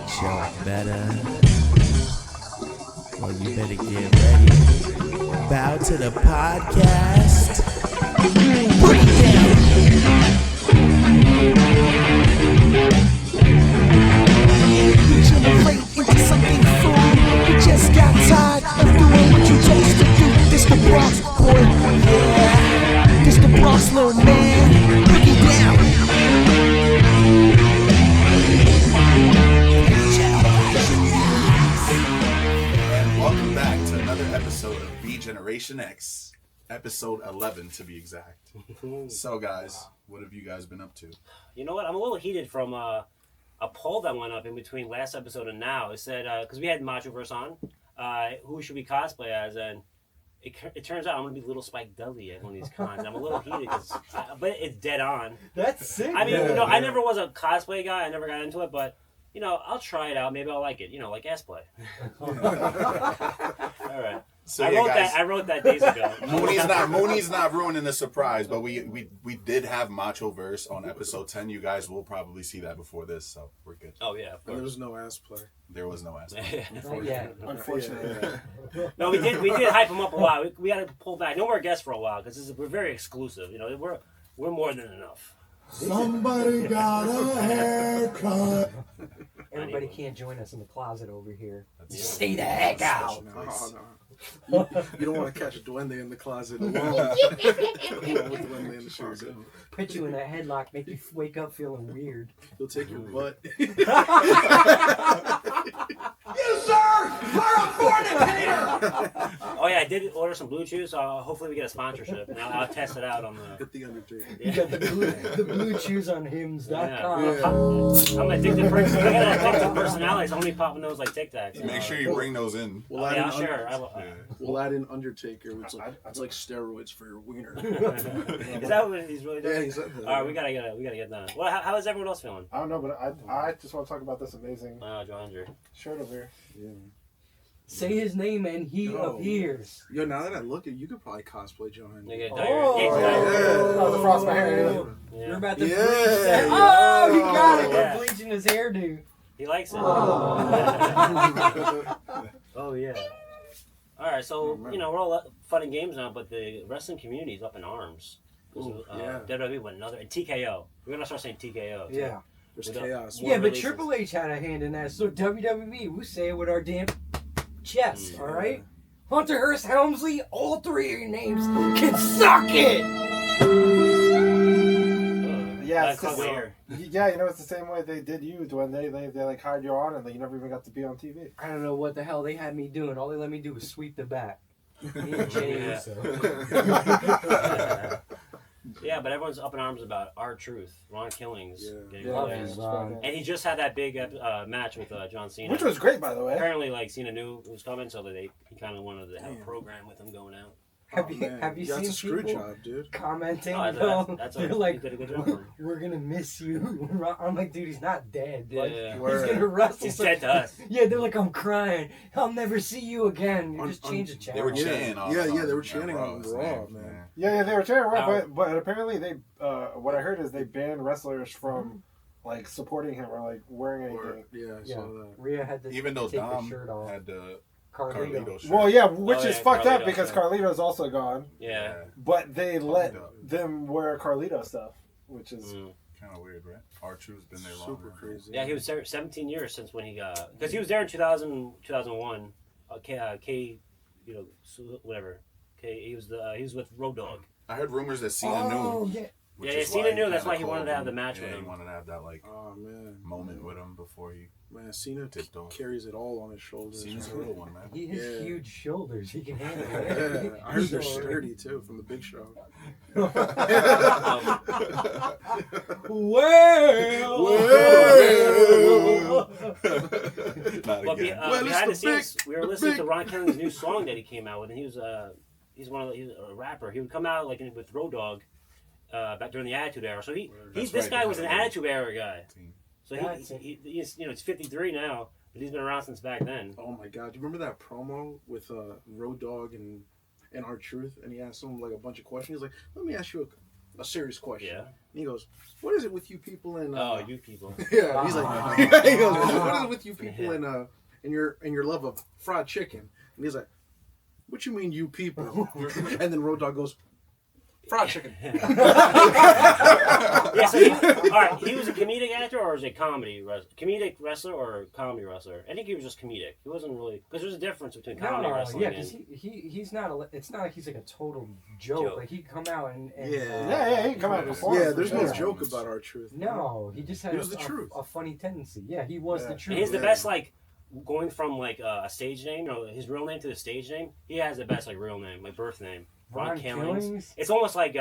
makes y'all better. Well, you better get ready. Bow to the podcast. Put it down. Degenerate into something fool. You just got tired of doing what you chose to do. This the Bronx boy, yeah. This the Bronx little man. Put it down. Welcome back to another episode of B Generation X, episode 11 to be exact. So guys, what have you guys been up to? You know what? I'm a little heated from a poll that went up in between last episode and now. It said, because we had Macho Verse on, who should we cosplay as? And it turns out I'm going to be Little Spike Dudley at one of these cons. And I'm a little heated, but it's dead on. That's sick. I mean, I never was a cosplay guy. I never got into it, but I'll try it out. Maybe I'll like it. Like ass play. All right. So I wrote that days ago. Mooney's not ruining the surprise, but we did have Macho Verse on episode 10. You guys will probably see that before this, so we're good. Oh yeah, of course. There was no ass play. There was no ass play. Unfortunately. No, we did hype him up a while. We had to pull back. No more guests for a while because we're very exclusive. We're more than enough. Somebody got a haircut. Everybody can't join us in the closet over here. Stay the heck out. No. You don't want to catch a duende in the closet alone. With the duende in the shoes. Put you in a headlock, make you wake up feeling weird. He'll take your butt. You, sir, are a fornicator. Oh yeah, I did order some Blue Chews. Hopefully we get a sponsorship, and I'll test it out on the. Get the Undertaker. You got the blue chews on hims.com. Yeah. I'm an addicted person. I got an addictive personality, so I'm only popping those like Tic Tacs. Make sure you bring those in. We'll add in sure. We'll add in Undertaker, which it's like steroids for your wiener. Is that what he's really doing? Yeah, he said that. All right, we gotta get done. Well, how is everyone else feeling? I don't know, but I just want to talk about this amazing Johander. shirt over here. Yeah. Say his name and he No. appears. Yo, now that I look at you, could probably cosplay Johan. Oh, the frost my hair. Yeah. You're about to Yeah. bleach that. Oh, he got it. Yeah. We're bleaching his hairdo. He likes it. Oh. Oh yeah. All right, so we're all fun and games now, but the wrestling community is up in arms. WWE went another and TKO. We're gonna start saying TKO. Too. Yeah. There's chaos. Yeah, but Triple H had a hand in that. So WWE, we say it with our damn chest, all right? Hunter Hearst Helmsley, all three of your names can suck it. Yeah, That's weird. Yeah, it's the same way they did you when they like hired you on and you never even got to be on TV. I don't know what the hell they had me doing. All they let me do was sweep the bat. Yeah, but everyone's up in arms about R-Truth, Ron Killings getting Love played. his Ron. And he just had that big match with John Cena. Which was great, by the way. Apparently, Cena knew it was coming, so that he kind of wanted to have a program with him going out. Have you That's seen a screw people job, dude. commenting? They're like, he did a good job for him. we're gonna miss you. I'm like, dude, he's not dead. Yeah, Like, yeah. he's gonna wrestle. He's dead to us. Yeah, they're like, I'm crying. I'll never see you again. You just change the channel. They were chanting on they were chanting on Raw, man. Yeah, they were chanting, but apparently they what I heard is they banned wrestlers from like supporting him or like wearing anything. Yeah, So that. Rhea had to Even though take Dom her shirt off. had the Carlito. Carlito shirt. Well, yeah, which is fucked up Carlito, because yeah. Carlito's also gone. Yeah. But they let them wear Carlito stuff, which is Kind of weird, right? R-Truth's been there Super longer. crazy. Yeah, he was there 17 years since when he got... Because he was there in 2001. Whatever. He was with Road Dogg. I heard rumors that Cena knew. Yeah. Which Yeah, is Cena knew. he That's kinda why he called wanted to have the match yeah, with him. he wanted to have that Oh man, moment with him before he. man, Cena tipped off. carries it all on his shoulders. Cena's a real one, man. He has Yeah. huge shoulders. He can handle it. Yeah, I heard they're sturdy too from the Big Show. But behind the scenes, we were listening to Ron Killings' new song that he came out with, and he's a rapper. He would come out with Road Dogg back during the Attitude Era. So this guy was an Attitude Era guy. So he's it's 53 now, but he's been around since back then. Oh my God! Do you remember that promo with Road Dogg and R-Truth? And he asked him like a bunch of questions. He's like, "Let me ask you a serious question." Yeah. he goes, "What is it with you people in?" You people. Yeah, he's like, he goes, "What is it with you people in your love of fried chicken?" And he's like, "What you mean, you people?" And then Road Dogg goes, "Fried chicken." Yeah, so he was a comedic actor or was a comedic wrestler or comedy wrestler? I think he was just comedic. He wasn't really, because there's a difference between comedy wrestling. Yeah, because he's not. It's not like he's like a total joke. Like he can come out and Yeah, he can come out and perform. Yeah, there's no joke about our truth. No, he just had the truth. A funny tendency. Yeah, he was the truth. And he's the best, like, going from like a stage name, his real name to the stage name. He has the best like real name, like birth name. Ron Killings. It's almost like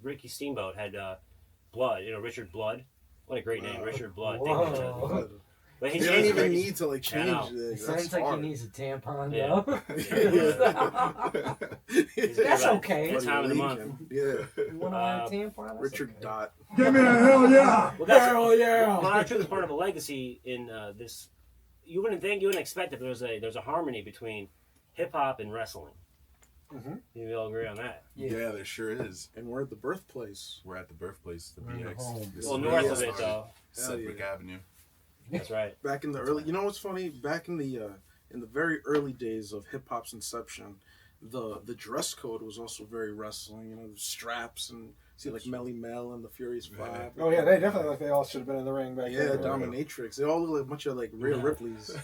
Ricky Steamboat had Blood. Richard Blood. What a great name, Richard Blood. But he don't even need to like change it. It sounds like he needs a tampon, yeah. That's okay. It's time of the month. Yeah. You want a tampon? Richard Dot. Give me a hell yeah! Well, that's, hell yeah! Modern Truth is part of a legacy in this. You wouldn't expect that there's a harmony between hip hop and wrestling. Mm-hmm. You all agree on that? Yeah, there sure is. And we're at the birthplace. We're at the birthplace, the We're BX. home. This Well, is north where of it it started. though. Sedgwick Avenue. That's right. Back in the early, you know what's funny? Back in the very early days of hip hop's inception, the dress code was also very wrestling. The straps and like Melly Mel and the Furious Five. Oh yeah, they all should have been in the ring back Yeah, then. Dominatrix. They all look like a bunch of like Rhea Ripleys.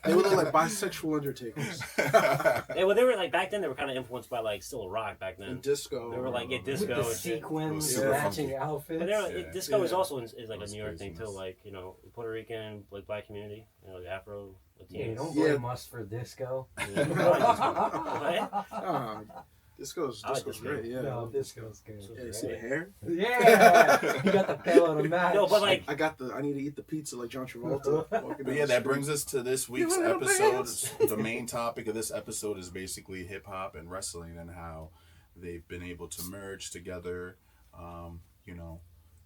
They would look like bisexual Undertakers. Yeah, well, they were like back then. They were kind of influenced by like still rock back then. And disco. They were like disco With the and shit. sequins, Yeah. matching outfits. But disco is also is like a Those New York thing too. craziness. Like Puerto Rican, like black community, like Afro. Yeah, don't Yeah. blame us for disco. What? Disco's I like disco. great. Yeah. No, disco's good. Yeah, you see the hair? Yeah, you got the pillow to match. No, but like I need to eat the pizza like John Travolta. walking But down yeah, the that street. brings us to this week's You little episode. pants. The main topic of this episode is basically hip hop and wrestling and how they've been able to merge together.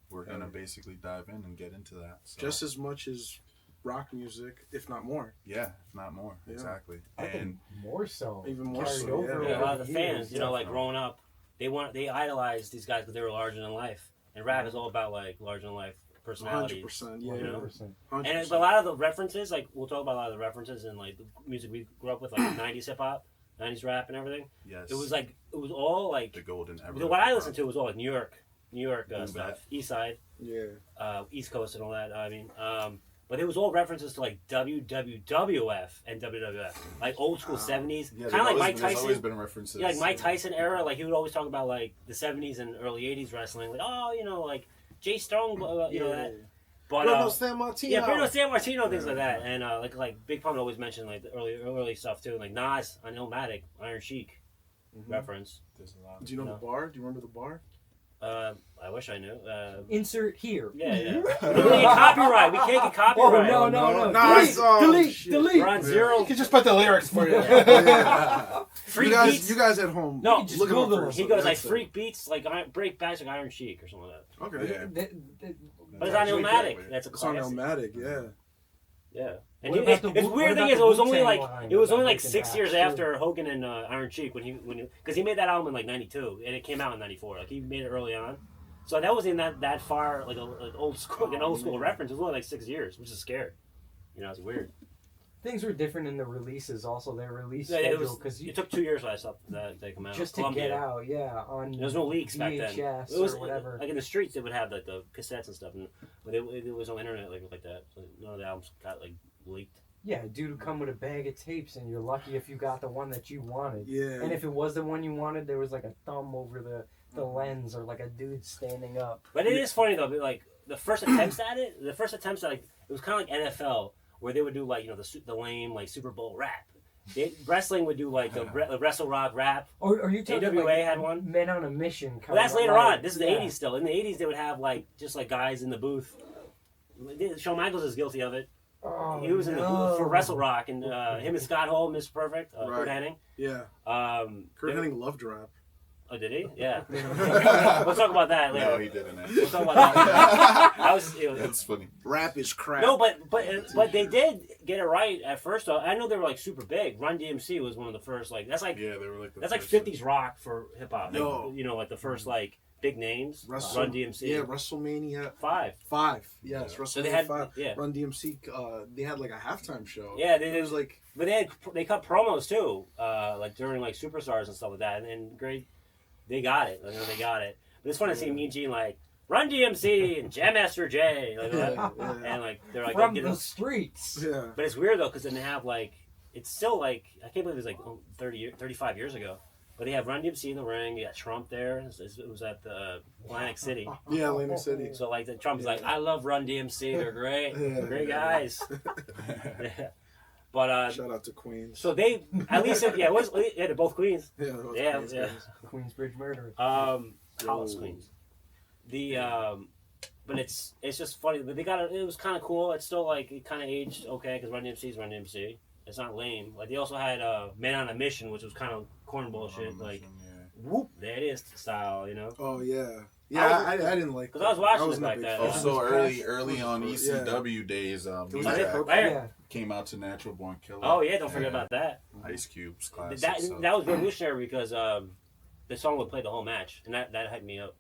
We're gonna basically dive in and get into that. So, just as much as rock music, if not more. yeah, if not more, Yeah. exactly. I think And more so. Even more Carried so, over yeah. a lot of the over fans, years, like growing up, they idolized these guys because they were larger than life. And rap is all about like larger than life personalities. 100%. Yeah. You know? 100%. 100%. And a lot of the references, like we'll talk about a lot of the references in like the music we grew up with, like 90s hip hop, 90s rap, and everything. yes, It was all like the golden era. what I listened to was all like New York Boom stuff, bap. East Side, Yeah. East Coast, and all that. I mean, but it was all references to like WWF and WWF, like old school 70s, Yeah, kind of like Mike There's always Tyson. been references. Yeah, like Mike Tyson era, like he would always talk about like the 70s and early 80s wrestling, like like Jay Strong, that. But Bruno San Martino. yeah, Bruno San Martino, things like that, and like Big Pun always mentioned like the early stuff too, like Nas on Illmatic, Iron Sheik reference. There's a lot. Do you know the bar? Do you remember the bar? I wish I knew. Insert here. Yeah. We don't get copyright. We can't get copyright. Oh, no. Nice. Delete. We're on zero. You can just put the lyrics for you. Freak you beats. guys at home. No, just look at Google them it. first. He goes like That's it. freak beats, like break backs like Iron Sheik or something like that. Okay. Yeah. But it's on Illmatic. That's a It's on classic. Illmatic, yeah. Yeah. And What about the it's Wu- weird what thing about is, the it was only Wu-Tang like line it was about only like breaking 6 back, years too? after Hogan and Iron Sheik when because he made that album in like '92 and it came out in '94. Like he made it early on, so that wasn't that far like an old school reference. It was only like 6 years, which is scary. It's weird. Things were different in the releases. Also, their release Yeah, schedule because it took 2 years for that stuff that they come out. just to Columbia. get out, on There was no leaks back then. VHS It was or whatever. like in the streets they would have like the cassettes and stuff, but it was on the internet like that. So none of the albums got like leaked. Yeah, dude would come with a bag of tapes, and you're lucky if you got the one that you wanted. Yeah. And if it was the one you wanted, there was like a thumb over the lens, or like a dude standing up. But it is funny though, like the first attempts at it, like it was kind of like NFL, where they would do like the lame like Super Bowl rap. Wrestling would do like the Wrestle Rock rap. Or are you talking AWA like had one. Men on a Mission? Well, that's later like, on. This is the '80s still. In the '80s, they would have like just like guys in the booth. Shawn Michaels is guilty of it. Oh, He was in the booth for Wrestle Rock, and him and Scott Hall, Mr. Perfect, Kurt Right. Hennig. Yeah. Kurt Hennig loved rap. Oh, did he? Yeah. We'll talk about that later. No, he didn't. We'll talk about that. That's funny. Rap is crap. No, but they did get it right at first. Though I know they were like super big. Run DMC was one of the first. Like that's like Yeah, they were like the that's like first '50s rock for hip hop. No. Like, like the first like big names. Wrestle- Run DMC. Yeah, WrestleMania 5. 5. Yes, WrestleMania So they had 5. yeah. Run DMC. They had like a halftime show. Yeah, It was like but they cut promos too, like during like Superstars and stuff like that, and great, they got it. They got it. But it's fun to see Mean Gene like Run DMC and Jam Master J, like, and like they're like From getting, the streets. yeah. But it's weird though because then they have like it's still like I can't believe it was like 35 years ago. But they have Run DMC in the ring. You got Trump there. It was at the Atlantic City. Yeah, Atlantic City. So like the Trump's like, I love Run DMC. They're great, great guys. Yeah. But Shout out to Queens. so they at least they're both Queens. Yeah, that was Yeah, Queens, yeah. guys. Queensbridge murder. Hollis Queens. The but it's just funny. But they got it was kind of cool. It's still like it kind of aged okay because Run DMC is Run DMC. It's not lame. Like they also had Man on a Mission, which was kind of cornball shit. Like whoop, there it is style, you know. Oh yeah, yeah. I didn't like. Because I was watching it wasn't a like big that. fan. Also early on ECW days, was Jack Yeah. came out to Natural Born Killer. Oh yeah, don't forget about that. Ice Cube's classic. That stuff. was revolutionary because the song would play the whole match, and that hyped me up.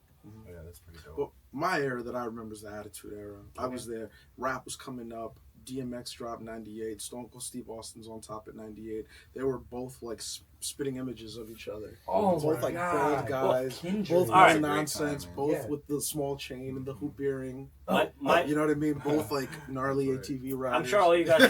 Yeah, that's pretty dope. Well, my era that I remember is the Attitude Era. I was there. Rap was coming up. DMX dropped 98. Stone Cold Steve Austin's on top at 98. They were both like spitting images of each other. Oh both my like God. bald guys. Kindred. Both All right. no nonsense. Great time, Both Yeah. with the small chain and the hoop earring. My, You know what I mean? Both like gnarly ATV riders. I'm sure all you guys.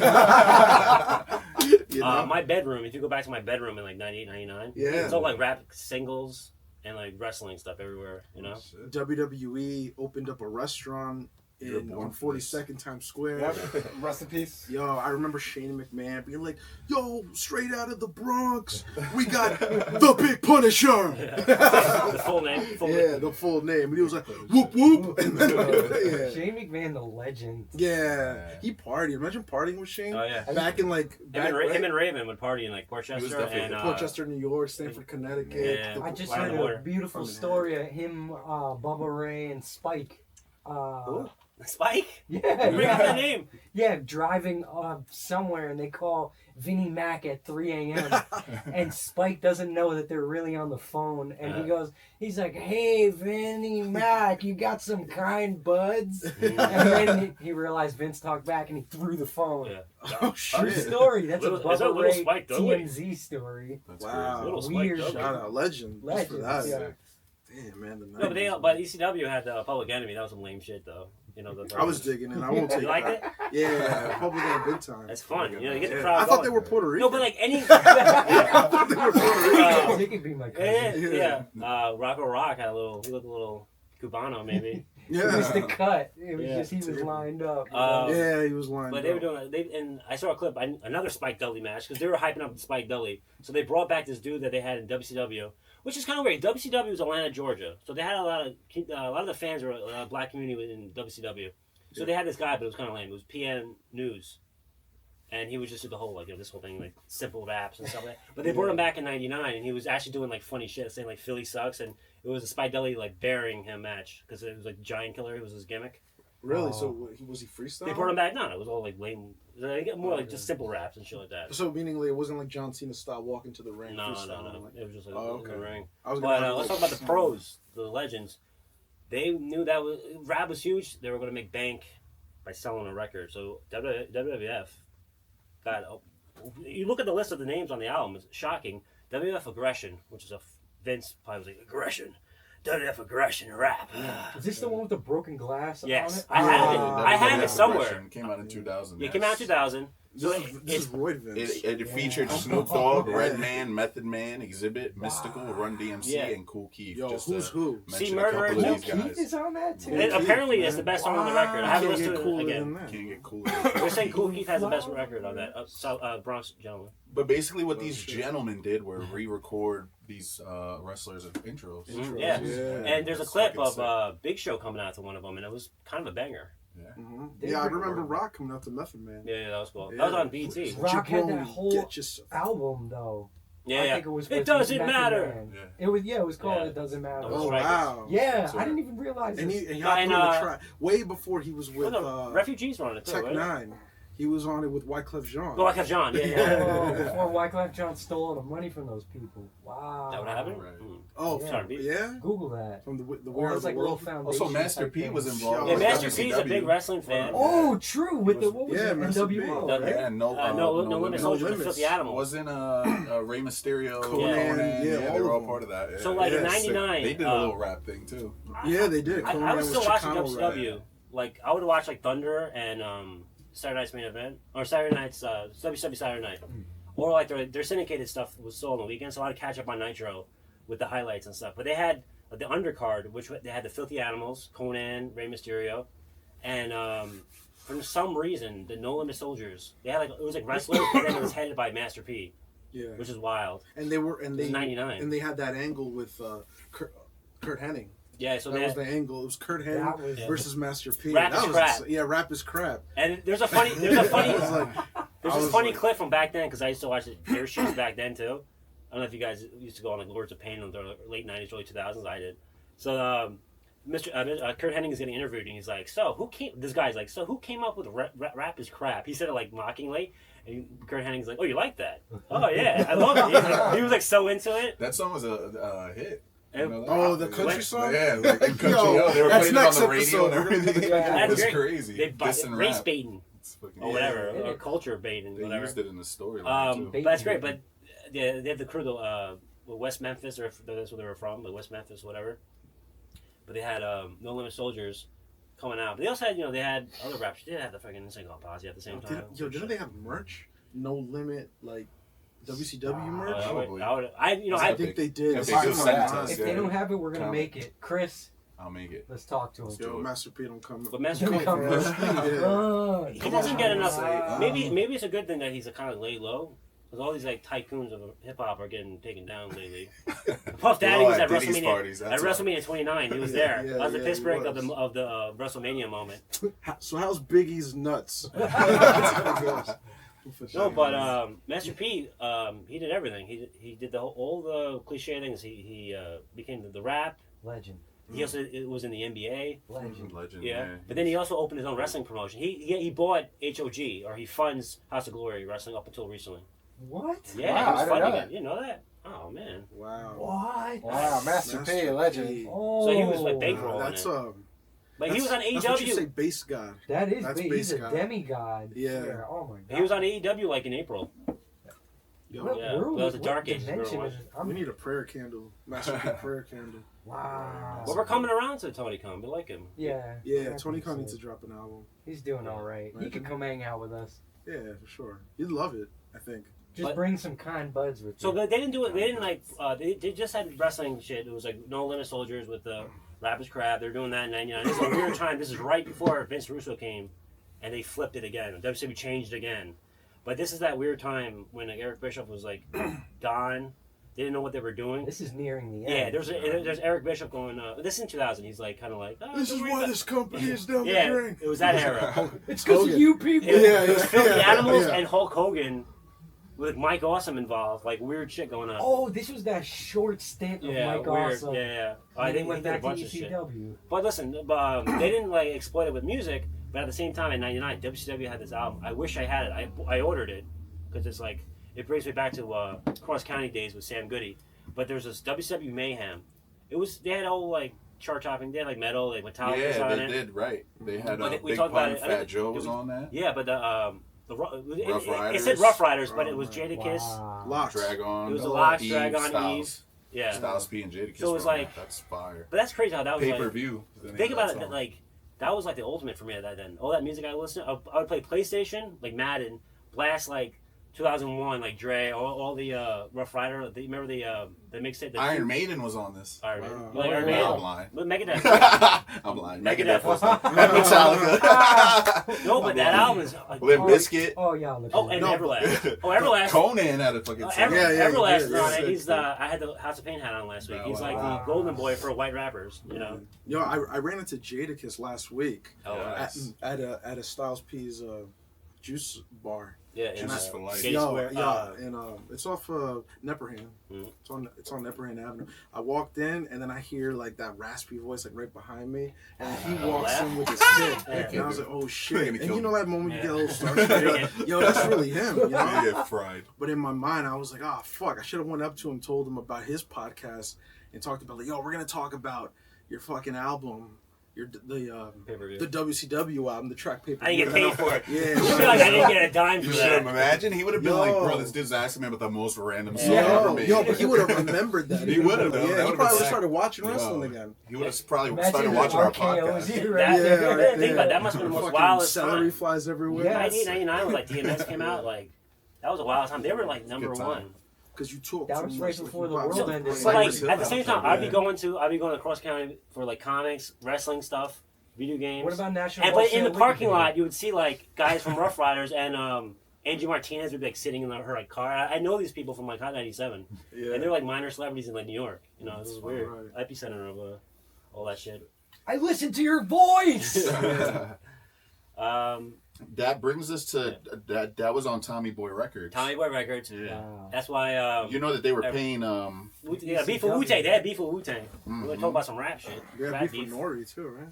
You know? My bedroom. If you go back to my bedroom in like 98, 99, Yeah. it's all like rap singles and like wrestling stuff everywhere. You know. Shit. WWE opened up a restaurant You're in born on for this. 42nd Times Square. Yep. Rest in peace. Yo, I remember Shane McMahon being like, "Yo, straight out of the Bronx, we got the Big Punisher." The full name. Yeah, the full name. And he was like, "Whoop whoop." And then, yeah. Shane McMahon, the legend. Yeah, he partied. Imagine partying with Shane. Oh yeah. Back in like Him and Raven would party in like He was Portchester definitely and Portchester, New York, Stanford, Connecticut. Yeah. the- I just Right on heard the border. a beautiful Birmingham. story of him, Bubba Ray, and Spike. Ooh. Spike. Yeah, Bring up the name. yeah, driving somewhere, and they call Vinnie Mac at 3 a.m. and Spike doesn't know that they're really on the phone, and he's like, "Hey, Vinnie Mac, you got some kind buds?" And then he realized Vince talked back, and he threw the phone. Yeah. Oh True shit! story. That's Little- a is that Bubba little Ray Spike Dudley? TMZ story. That's Wow. Little Spike Weird. Dudley. Shout out, legend. Just for Legend, that. yeah. Damn, man. The No, 90s. but ECW had Public Enemy. That was some lame shit though. You know the. I was digging it. I won't take You liked it. it? Yeah, Public Enemy big time. That's fun. You know, you get the Yeah. crowd. I thought going. they were Puerto Rican. No, but like any. I thought they were Puerto Rican. He could be my cousin. Yeah. Rocco Rock had a little. He looked a little Cubano maybe. It was the Yeah. cut. It was Yeah. just he was lined up. Yeah, he was lying. But they were doing. And I saw a clip. Another Spike Dudley match because they were hyping up Spike Dudley. So they brought back this dude that they had in WCW, which is kind of weird. WCW was Atlanta, Georgia, so they had a lot of the fans were a black community in WCW. So they had this guy, but it was kind of lame. It was PN News, and he was just the whole this whole thing like simple raps and stuff like that. But they brought him back in '99, and he was actually doing like funny shit, saying like Philly sucks, and it was a Spike Dudley like burying him match because it was like Giant Killer. It was his gimmick. Really? Oh. So was he freestyle? They brought him back. No, it was all like lame. They get more like just simple raps and shit like that. So meaning like, it wasn't like John Cena style walking to the ring. No. freestyling, like- It was just like Oh, in the okay. ring. I was But gonna let's talk about the pros, the legends. They knew that rap was huge. They were going to make bank by selling a record. So WWF got. You look at the list of the names on the album. It's shocking. WWF Aggression, which is Vince probably was like aggression. WWF Aggression rap. Is this the one with the broken glass Yes, on it? I have it. Ah. I have it somewhere. Aggression Came out in 2000. It came out in 2000. So This is Roy Vince. It featured Snoop Dogg, Yeah. Redman, Method Man, Exhibit, Mystical, Run DMC, Yeah. and Cool Keith. Yo, just who's to who? mention See, a Murderer couple of Joe these Keith guys. is on that too. Cool And apparently, Keith, it's the man. best song on the record. I haven't Can't listened get to it cooler again. than that. Can't get cooler. They're saying Cool Keith has the best record on that. Bronx gentleman. But basically, what these gentlemen did were re-record these wrestlers' intros. Yeah. And there's a It's clip fucking of Big Show coming out to one of them, and it was kind of a banger. Mhm. They Yeah, I were- remember Rock coming out to Method Man. Yeah, that was cool. Yeah. That was on BT. Rock had that Jabroni, whole get yourself- album though. Yeah, I yeah. think it was. It supposed to be doesn't Method matter. Man. Yeah. It was called Yeah. It Doesn't Matter. Those Oh Strikers. wow! Yeah, So- I didn't even realize And this. he hopped And, on the track way before he was with Refugees were on it too, Tech right? Nine. He was on it with Wyclef Jean. Oh, Wyclef Jean, yeah. Oh, before Wyclef Jean stole all the money from those people. Wow. That would happen? Right. Oh, Yeah. from, yeah? Google that. From the Or War it's of the like a little World. foundation. Also, Master type P thing. was involved. Yeah, with Master P is a WCW. big wrestling fan. Oh, true. With the what was Yeah, it? Master P. NWO. The- right? Yeah, no Limit Limits. Soldiers, Limits. the Filthy Animals. Wasn't Rey Mysterio, Conan, yeah, they all were of all them. part of that. Yeah. So, like, in '99, they did a little rap thing too. Yeah, they did. I Conan was still watching Chicano WCW. rap. Like, I would watch, like, Thunder and Saturday Night's Main Event. Or Saturday Night's, WCW Saturday Night. Or, like, their syndicated stuff was still on the weekend, so I would catch up on Nitro with the highlights and stuff. But they had the undercard, which they had the Filthy Animals, Conan, Rey Mysterio, and for some reason, the No Limit Soldiers. They had, like, it was like wrestlers, but then it was headed by Master P, Yeah. which is wild. And they were, and It was they 99. and they had that angle with Kurt Hennig. Yeah, so That they was had, the angle. It was Kurt That Hennig was versus Master P. Rap that is was crap. Yeah, rap is crap. and there's a I funny was there's I this was funny like- clip from back then because I used to watch the Air Shoes back then too. I don't know if you guys used to go on like Lords of Pain in the late '90s, early 2000s. I did. So Kurt Hennig is getting interviewed and he's like, "So who came?" This guy's like, "So who came up with rap is crap?" He said it like mockingly, and Kurt Hennig's like, "Oh, you like that? Oh yeah, I love it." He was like so into it. That song was a hit. You know that? Oh, the country song? Yeah, like in country. Yo, They were that's playing it on next the radio episode. and everything. Yeah. It was That's great. crazy. They Dissing race rap. baiting It's fucking- or whatever, Yeah. or culture baiting, They whatever. used it in the storyline too. But that's great. But yeah, they had the crew, West Memphis, or that's where they were from, West Memphis, whatever. But they had No Limit Soldiers coming out. But they also had, they had other rappers. They had the fucking Insane Clown Posse at the same time. Didn't they have merch? No Limit, like WCW merch? I think they did. If they do send it to If they don't have it, we're gonna Comment. make it. Chris, I'll make it. let's talk to him. Yo, Master P don't come. But Master Don't P, come Yeah. first. he doesn't get enough. Wow. Maybe it's a good thing that he's a kind of lay low. Because all these like tycoons of hip hop are getting taken down lately. Puff Daddy They're all was at at Diddy's WrestleMania. parties, At that's why. WrestleMania 29, he was there. Yeah, That was the yeah, Pittsburgh he of was. the WrestleMania moment. So how's Biggie's nuts? No, but Master P, he did everything. He did all the cliche things. He became the rap. Legend. He also was in the NBA. Legend. Legend. Yeah, but then he also opened his own wrestling promotion. He bought HOG, or he funds House of Glory Wrestling up until recently. What? Yeah, Wow, he was I didn't funding know it. that. You know that? Oh man. Wow. What? Wow, Master P, legend. P. Oh. So he was like bankrolling That's it. But he was on That's what you say, AEW. base god. That is That's big. He's a base guy. demigod. Yeah. Oh my god. He was on AEW like in April. Yo, Yeah, that was the dark ages we were dimension watching. is- I'm- we need a prayer candle. Master P prayer candle. Wow. But we're coming around to Tony Khan. We like him. Yeah. Yeah, I Tony think Khan so. needs to drop an album. He's doing all right. He Right. could come hang out with us. Yeah, for sure. You'd love it, I think. Just But- bring some kind buds with So you. they didn't do it. They didn't like. They just had wrestling shit. It was like No Limit Soldiers with the Rappers Crab. They're doing that in '99. This is a weird time. This is right before Vince Russo came, and they flipped it again. WCW changed again. But this is that weird time when like, Eric Bischoff was like gone. They didn't know what they were doing. This is nearing the Yeah, end. there's Eric Bishop going. This is in 2000. He's like kind of like. Oh, This is why this company is down the Yeah, drain. it was that era. It's because of Hogan. you people. It was Filthy yeah, Animals yeah. and Hulk Hogan, with Mike Awesome involved. Like weird shit going on. Oh, this was that short stint of yeah, Mike weird. Awesome. Yeah. And I then think he went did a back to bunch of shit. ECW. But listen, they didn't like exploit it with music. But at the same time, in '99, WCW had this album. I wish I had it. I ordered it because it's like it brings me back to Cross County days with Sam Goody. But there's this WCW Mayhem. They had all like chart topping. They had like metal, like Metallica was Yeah, on they it. did, right. They had But we Big talked about Pun, it. I Fat think Joe it was was- on that. Yeah, but Rough it Riders. said Rough Riders, but Oh it was my- Jadakiss. Wow. Locks. Dragon. It was the Locks, Eve, Dragon, Styles. Yeah, Styles P and Jadakiss. So it was were on like- that. That's fire. but that's crazy how that was Pay per like. view. Think about it, that was like the ultimate for me at that then. All that music I listened to, I would play PlayStation, like Madden, blast like 2001, like Dre, all the Rough Rider. Remember the mixtape? Iron Maiden was on this. Iron Maiden. Wow. You like Iron No, Maiden? I'm lying. But Megadeth. I'm lying. Megadeth. Megadeth was on Metallica. No, but that album is like. Limp Bizkit. Oh, yeah. Look Oh, at and that. Everlast. Oh, Everlast. Conan had a fucking song. Yeah, yeah, Everlast he is did, on yeah. it. He's I had the House of Pain hat on last week. He's like the golden boy for white rappers, you know. Yo, I ran into Jadakiss last week Oh, Yeah. nice. at a Styles P's juice bar. Yeah, and Juice for life. Gay Square. And it's off Nepperhan. Mhm. It's on Nepperhan Avenue. I walked in, and then I hear like that raspy voice like right behind me, and he walks in with his kid, and I was like, oh shit! And you know that moment you get a little starstruck, you're like, yo, that's really him. You know? You get fried. But in my mind, I was like, oh fuck! I should have went up to him, told him about his podcast, and talked about like, yo, we're gonna talk about your fucking album. The WCW album, the track paper. I didn't get paid for it. Yeah, You feel like I didn't get a dime for You should that. have imagined. He would have been like, bro, this dude's asking me about the most random song ever made. but he would have remembered that. He would have, though. Yeah, That he would've probably would been have started watching wrestling again. He would have probably Imagine started the watching our RKO's podcast. here, That, right? Yeah, think about it, that must have been the most Fucking wildest celery time. flies everywhere. Yeah. 1999 was like DMS came out, like that was a wild time. They were like number Good time. one. Because you talk That too was much, right like, before you the pop world something. ended. So like Cypress at the Hill same out time, there, I'd be yeah. going across county for like comics, wrestling stuff, video games. What about National? And but in the Wholesale parking Liquor lot, you would see like guys from Rough Riders and Angie Martinez would be like sitting in her like car. I know these people from like Hot 97, Yeah. and they're like minor celebrities in like New York. You know, this is weird. Right. Epicenter of all that shit. I listen to your voice. That brings us to that was on Tommy Boy Records. Tommy Boy Records. Wow. That's why. You know that they were paying Yeah, beef for Wu-Tang. They had beef for Wu-Tang. We're gonna Mhm. talk about some rap shit. Yeah, Rap beef for Nori too, right?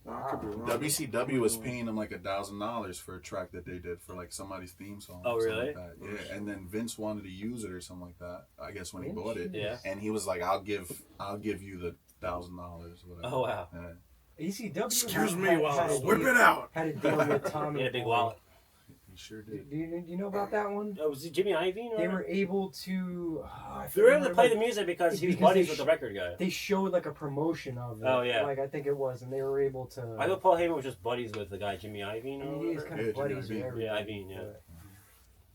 No, I could be wrong. WCW was paying them like $1,000 for a track that they did for like somebody's theme song. Oh, or something really? Like that. Yeah, and then Vince wanted to use it or something like that. I guess when he Vince? bought it. Yeah. And he was like, "I'll give you the $1,000." Whatever. Oh wow. Yeah. ECW. Excuse me had while I a whip deal- it out. Had a deal with Tommy. He had a big Boy. wallet. He sure Do did. you know about that one? Oh, was it Jimmy Iovine? They were able to. I They were able to remember- play the music because he was Because buddies they with the record guy. They showed like a promotion of it. Oh, yeah. Like I think it was, and they were able to. I thought Paul Heyman was just buddies with the guy Jimmy Iovine or He is whatever. kind of Yeah, Jimmy buddies with Iovine. everybody. Yeah, Iovine, yeah.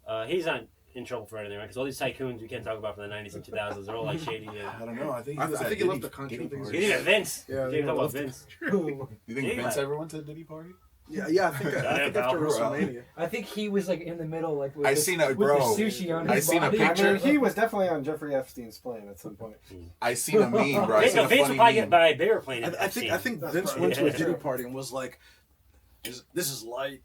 but- He's not in trouble for anything, right? Because all these tycoons we can't talk about from the 90s and 2000s, they're all like shady. I don't know. I think I he was think at he left Diddy- the country. Diddy I think party. You think of Vince? Yeah, You they think about left Vince? You think Yeah. Vince ever went to the Diddy party? Yeah, I think Yeah, after bro. WrestleMania. I think he was like in the middle, like with I the, seen a- with bro, the sushi on I his seen a body. picture. I mean, he was definitely on Jeffrey Epstein's plane at some point. I seen a meme, bro. I Vince seen a will funny probably get meme. by a bigger plane. I think That's Vince right. went to a Yeah. Diddy party and was like, "This is light.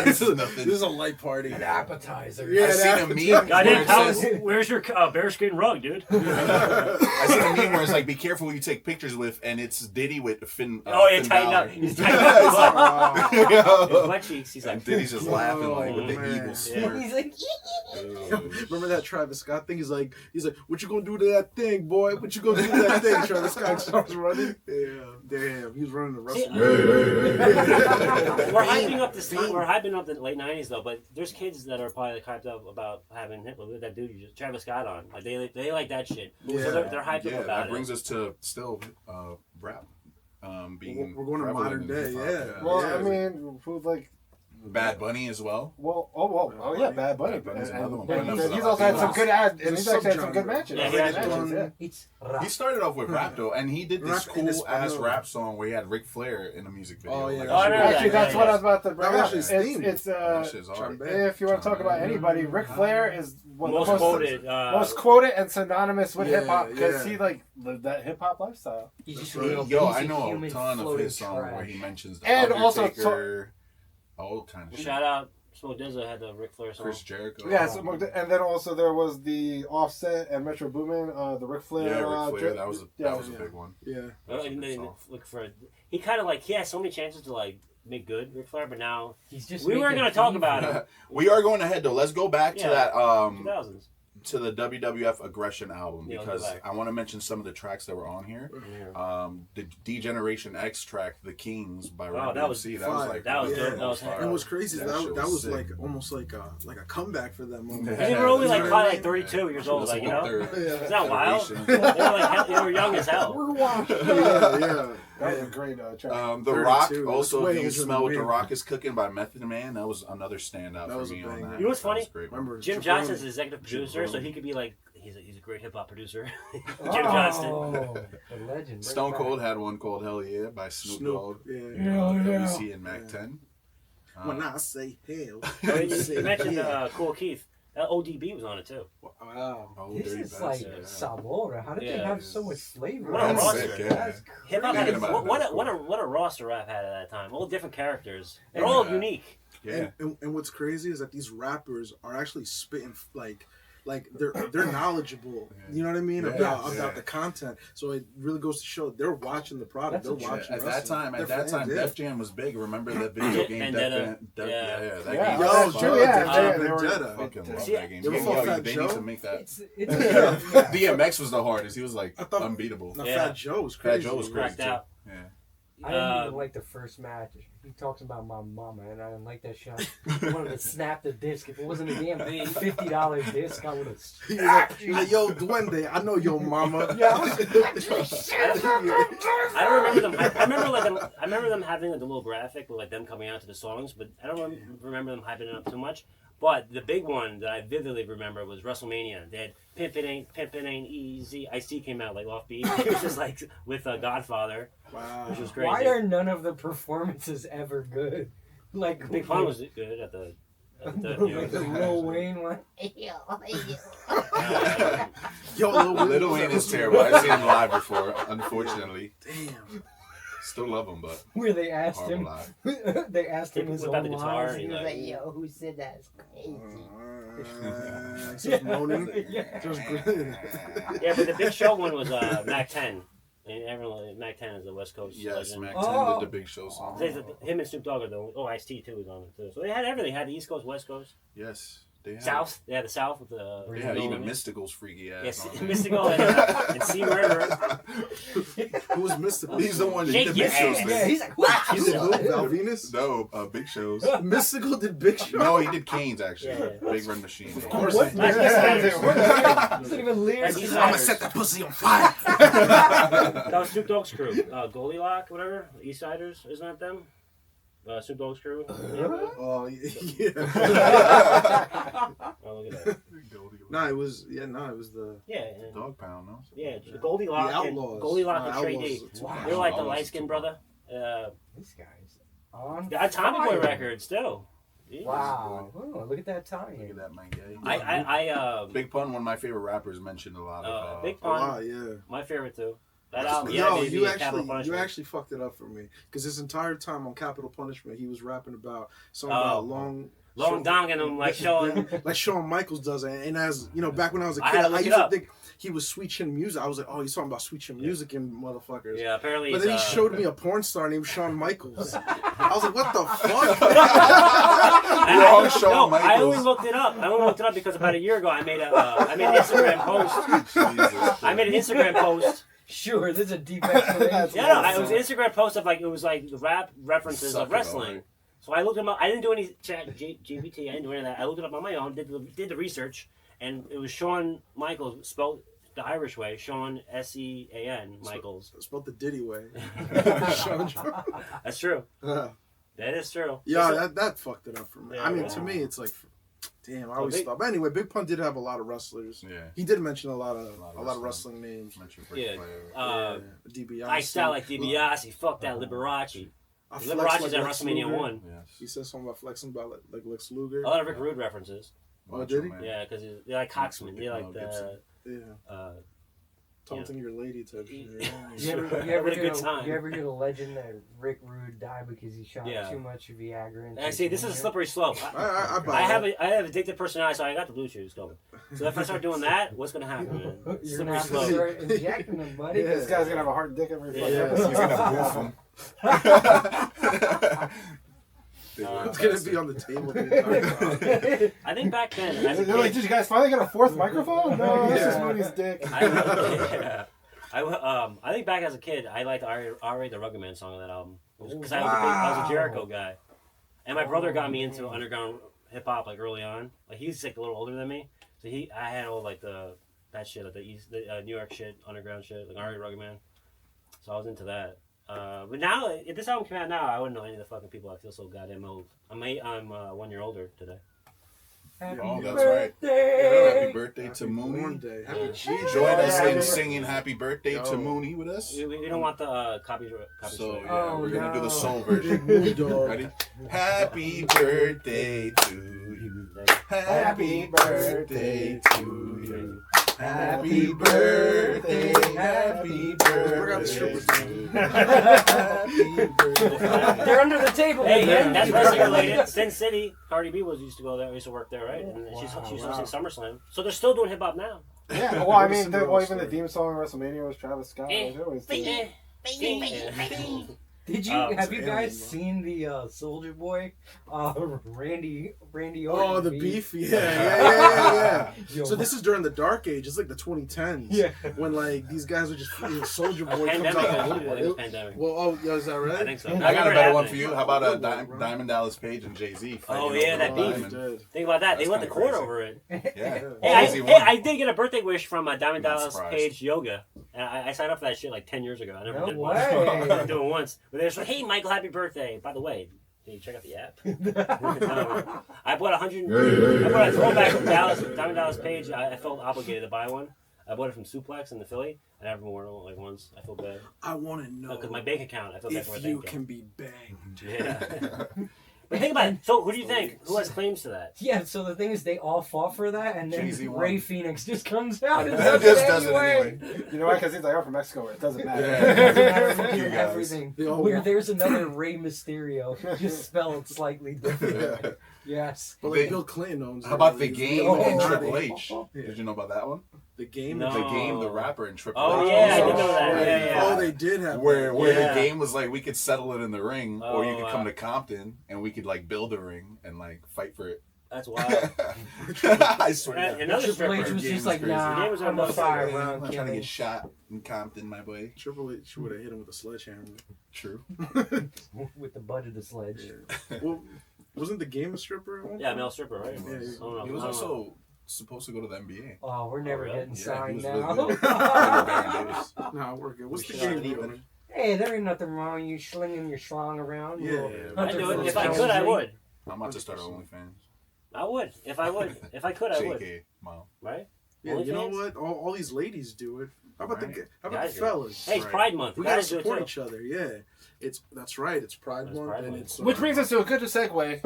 This is nothing. This is a light party." An appetizer. Yeah, I seen a that- meme where Goddamn, it says, where's your bearskin rug, dude? I seen a meme where it's like, be careful who you take pictures with, and it's Diddy with Finn. Oh, yeah, Finn tighten up. Balor. He's tighten up his butt. His Yo. butt cheeks. He's like, And Diddy's just laughing like with the man. evil Yeah. smirk. He's like, Remember that Travis Scott thing? He's like, "What you gonna do to that thing, boy? What you gonna do to that thing?" Travis Scott starts running. Damn, he was running the See, WrestleMania. we're hyping up this time. We're hyping up the late '90s though, but there's kids that are probably like, hyped up about having hit with that dude you just Travis Scott on. Like they like that shit. Yeah. So they're hyped Yeah, up about that it. brings us to still rap. Being We're going to prevalent modern in day, hip-hop, yeah. Well, Yeah. I mean, who like Bad Bunny as well. yeah, Bad Bunny. Bad Bunny's And- another one. and But he's also had some good ads, and It's he's a actually had some subgenre. good matches. Yeah, Good he has matches, yeah. it's He started off with rap though, and he did this Rap in cool ass Espanol. rap song where he had Ric Flair in the music video. Oh, yeah. Like, Oh, I know Actually, that, that's yeah, what yeah. I was about to bring That was up. actually his theme. It's that shit's hard. if you want to talk about anybody, Ric Flair is one of most the most quoted. most quoted and synonymous with Yeah, hip hop because yeah. he like lived that hip hop lifestyle. he's just Yo, a little Yo, piece I of know a human ton of floating his songs where trash. he mentions the And also Undertaker, all kind of shit. Shout out, Smoke Dizza had the Ric Flair song. Chris Jericho. Yeah, so, and then also there was the Offset and Metro Boomin, the Ric Flair. Yeah, Ric Flair. That was a yeah, big one. Yeah. Well, That's a and good they song. look for he kind of like he has so many chances to like make good Ric Flair, but now He's just. we were making going to talk evil. about it. We are going ahead though. Let's go back to Yeah. that 2000s. to the WWF Aggression album Yeah, because let's go back. I want to mention some of the tracks that were on here. Yeah. The D-Generation X track, "The Kings" by Run that was DMC. That was fire. like That was Yeah. dope. That was And hard. what's crazy is That shit that was was sick. like almost like a comeback for them. Yeah. And they were only like You know probably what I like 32 years old, like you know. Yeah. Is that wild? Generation. They were like they were young as hell. We're watching. Yeah. That was a great track. The Rock, 32. also, That's way "Do You older Smell than What the we are. Rock Is Cooking" by Method Man. That was another standout That for was a me on banger. that. You know what's That was funny? great. Remember Jim Jerome? Johnson's the executive producer, so he could be like he's a great hip hop producer. Jim Johnston. Oh, the legend. Bring Stone it Cold back. had one called "Hell Yeah" by Snoop Dogg. Yeah. WC and Mac 10. When I say hell, Oh, you say mentioned yeah. Cool Keith. ODB was on it too. Wow. Oh, This Dirty is Bastard, like yeah. Sabora. How did they Yeah. have so much flavor? What a That's roster. sick, yeah. That's Hip hop had Thinking about it, what that's a roster rap had at that time. All different characters. They're Yeah. all unique. Yeah. And what's crazy is that these rappers are actually spitting like they're knowledgeable. You know what I mean about the content. So it really goes to show they're watching the product. That's they're watching at that time. Def Jam was big. Remember that video game? Vendetta. That game. Yo, was true, fun. yeah. Vendetta. Fucking love See, that game. you ever fought Fat They Joe? need to make that. It's DMX was the hardest. He was like I thought- unbeatable. No, Yeah. Fat Joe was crazy. Fat Joe was crazy Cracked too. out. Yeah. I didn't even like the first match. He talks about my mama, and I didn't like that shit. I wanted to snap the disc. If it wasn't a damn $50 disc, I would have. He's like, yo, Duende, I know your mama. I don't remember them. I remember them having like, the little graphic with like them coming out to the songs, but I don't remember them hyping it up too much. But the big one that I vividly remember was WrestleMania. They had Pimpin' Ain't Easy. Ice-T came out like offbeat. It was just like with Godfather, Wow. which was crazy. Why are none of the performances ever good? Like Big Pun was good at the like the Lil Wayne one. Yo, Lil Wayne is terrible. I've seen him live before, unfortunately. Damn. Still love him, but Where they asked horrible him, live. they asked him He his whipped out own the guitar lines. and He he was like- like, "Yo, who said that? It's crazy." Just moaning. Yeah. Just good. Yeah, but the Big Show one was Mac 10. And everyone, Mac 10 is the West Coast Yes, legend. Mac 10 Oh. did the Big Show song. Him and Snoop Dogg are the Ice-T too was on it too. So they had everything. They had the East Coast, West Coast, Yes, they had. South. They had the South with the. They had even Mystical's freaky ass. Yes, on it. Mystical and C Murderer. Who was Mystical? He's the one that Shake did your Big Show's ass. thing. Yeah, he's like, "What?" He did who? Valvinus? No, Big Show's. Mystical did Big Show? No, he did Kane's actually. Yeah. Big Red Machine. Of course. What? he That's did. East It's not even lyrics. That's East I'ma Siders. set that pussy on fire. That was Snoop Dogg's crew. Goldilocks, whatever. East Siders, isn't that them? Snoop Dogg's crew. Yeah. Oh, yeah. Oh, look at that. No, it was the Yeah. And, Dog Pound, no? yeah. The Goldilocks and Outlaws. Goldilocks and No, Trey Outlaws D. is Wow. They're like the Outlaws light is skinned too brother. This guy's on. Got Tommy Boy fire. record still. Yeah. Wow. Oh, look at that Look tie-in. at that, man. Yeah, I Big Pun, one of my favorite rappers, mentioned a lot of. Big Oh, Pun, wow, yeah. my favorite too. That Yo, album, yeah, baby, you Capital actually Punishment. fucked it up for me because this entire time on Capital Punishment he was rapping about something Oh. about long dong and him like showing. like Shawn Michaels does it. And as you know, back when I was a I kid, had to I look it used to up. think he was Sweet Chin Music. I was like, oh, he's talking about Sweet Chin Music and motherfuckers. Yeah, apparently. But then he showed me a porn star named Shawn Michaels. I was like, what the fuck? Wrong Shawn No, I Michaels. only looked it up. I only looked it up because about a year ago I made an Instagram post. Jesus. I made an Instagram post. Sure, this is a deep explanation. Yeah, no, it was an Instagram post of like it was like the rap references Suck of it, wrestling. alright. So I looked him up. I didn't do any chat GPT. I didn't do any of that. I looked it up on my own. Did the research, and it was Shawn Michaels spelled the Irish way. Shawn Sean Michaels. Spelled the Diddy way. That's true. That is true. Yeah, that fucked it up for me. Yeah, I mean, right. to me, it's like, damn, I always Big- thought. But anyway, Big Pun did have a lot of wrestlers. Yeah. He did mention a lot of wrestling. wrestling names. Mentioned Ric Yeah. Flair. DiBiase. I style like DiBiase. Fuck that Liberace. I flex Liberace like was at Lex WrestleMania Luger. 1. Yes. He said something about flexing about like Lex Luger. A lot of Rick Rude references. Oh, Macho did he? Man. Yeah, because they're like Coxman. They're like Gibson. the. Yeah. Taunting your lady type shit. You ever Had a good time. You ever hear the legend that Rick Rude died because he shot Yeah. too much Viagra? And I see. This is a slippery slope. I buy I have that. I have addictive personality, so I got the blue chews going. So if I start doing that, what's gonna happen, man? You're gonna Slippery have to slope. start injecting them, buddy. Yeah. This guy's gonna have a hard dick every fucking Yeah. episode. He's gonna boof him. It's gonna be on the table the entire time. I think back then, as a They're like, kid, did you guys finally get a fourth microphone? No, this is Yeah. Mooney's dick. I think back as a kid, I liked R.A. the Rugged Man song on that album because I was a Jericho guy, and my brother got me into underground hip hop like early on. Like he's like a little older than me, so I had all like that shit, like the New York shit, underground shit, like R.A. Rugged Man. So I was into that. But now, if this album came out now, I wouldn't know any of the fucking people. I feel so goddamn old. I'm 1 year older today. Happy Oh, that's right. birthday. Happy birthday to Mooney. One day. Happy Yeah. G. Join us in Yeah. singing happy birthday to Yo. Mooney with us. We don't want the copy. So strike. yeah, Oh, we're gonna do no. the soul Big version. Mooney dog. Ready? Happy birthday to you. Happy birthday to you. Happy birthday, happy birthday. Happy birthday. They're under the table. Hey, man. that's wrestling related. Sin City, Cardi B used to go there. Used to work there, right? And she's hosting SummerSlam. So they're still doing hip hop now. Yeah, well, I mean, even the theme song in WrestleMania was Travis Scott. They always do. Did you have you guys seen the Soldier Boy, Randy Orton? Oh, the beef, yeah. So this is during the dark age. It's like the 2010s. Yeah. When like these guys are just Soldier Boy comes Pandemic. out. I think it was pandemic. Well, is that right? I think so. I got a better one for you. How about Diamond Dallas Page and Jay-Z? Oh yeah, that beef. Think about that. They went to court over it. Yeah. I did get a birthday wish from Diamond Not Dallas surprised. Page Yoga. And I signed up for that shit like 10 years ago. I never No did way. I didn't do it once. But they're just like, hey, Michael, happy birthday. By the way, can you check out the app? I bought I bought a throwback from Diamond Dallas Page. I felt obligated to buy one. I bought it from Suplex in the Philly. I never worn it like once. I feel bad. I want to know Because my bank account. I feel bad for my if bank you account. can be banged. Yeah. But think about it. So who do you think? Who has claims to that? Yeah, so the thing is, they all fought for that, and then Jay-Z won. Ray Phoenix just comes out and It does just it does it anyway. anyway. You know why? Because he's like, I'm from Mexico. It doesn't matter. Yeah. It doesn't matter if Fuck you you do guys. everything. They all Where want- there's another Ray Mysterio, just spelled slightly different. Yes. But like Bill Clinton owns. How about it. the He's game Oh. and Illuminati. Triple H? Did you know about that one? The game. No. The game, the rapper, and Triple Oh, H. yeah, I also did know that. showed Yeah, it. yeah. Oh, they did have Where Yeah. the game was like we could settle it in the ring, or you Oh, could come wow. to Compton and we could like build a ring and like fight for it. That's wild. I swear. And to another Triple stripper. H was game just is like, crazy. nah, Game was I'm a almost fire I'm round not trying to killing. get shot in Compton, my boy. Triple H would have hit him with a sledgehammer. True. With the butt of the sledge. Well, wasn't the game a stripper? At one Yeah, point? male stripper, right? Yeah, yeah. Oh, no, He was I don't know. also supposed to go to the NBA. Oh, we're never really? getting Yeah, he signed was now. really good. Baron Davis. Nah, we're good. What's the We game shot it. doing? Hey, there ain't nothing wrong with you slinging your schlong around. Yeah. little Yeah. I Hunter do it. Phillips If I could, I Jones. would. I'm about to start OnlyFans. I would. If I would. If I could, I would. JK, mom. Right? Yeah, you know OnlyFans? what? All these ladies do it. How about Right. the Guys do it. fellas? Hey, it's Right. Pride Month. We gotta Guys do it support too. each other. Yeah, that's right. It's Pride It's Month, Pride and Month. it's Which brings us to a good segue.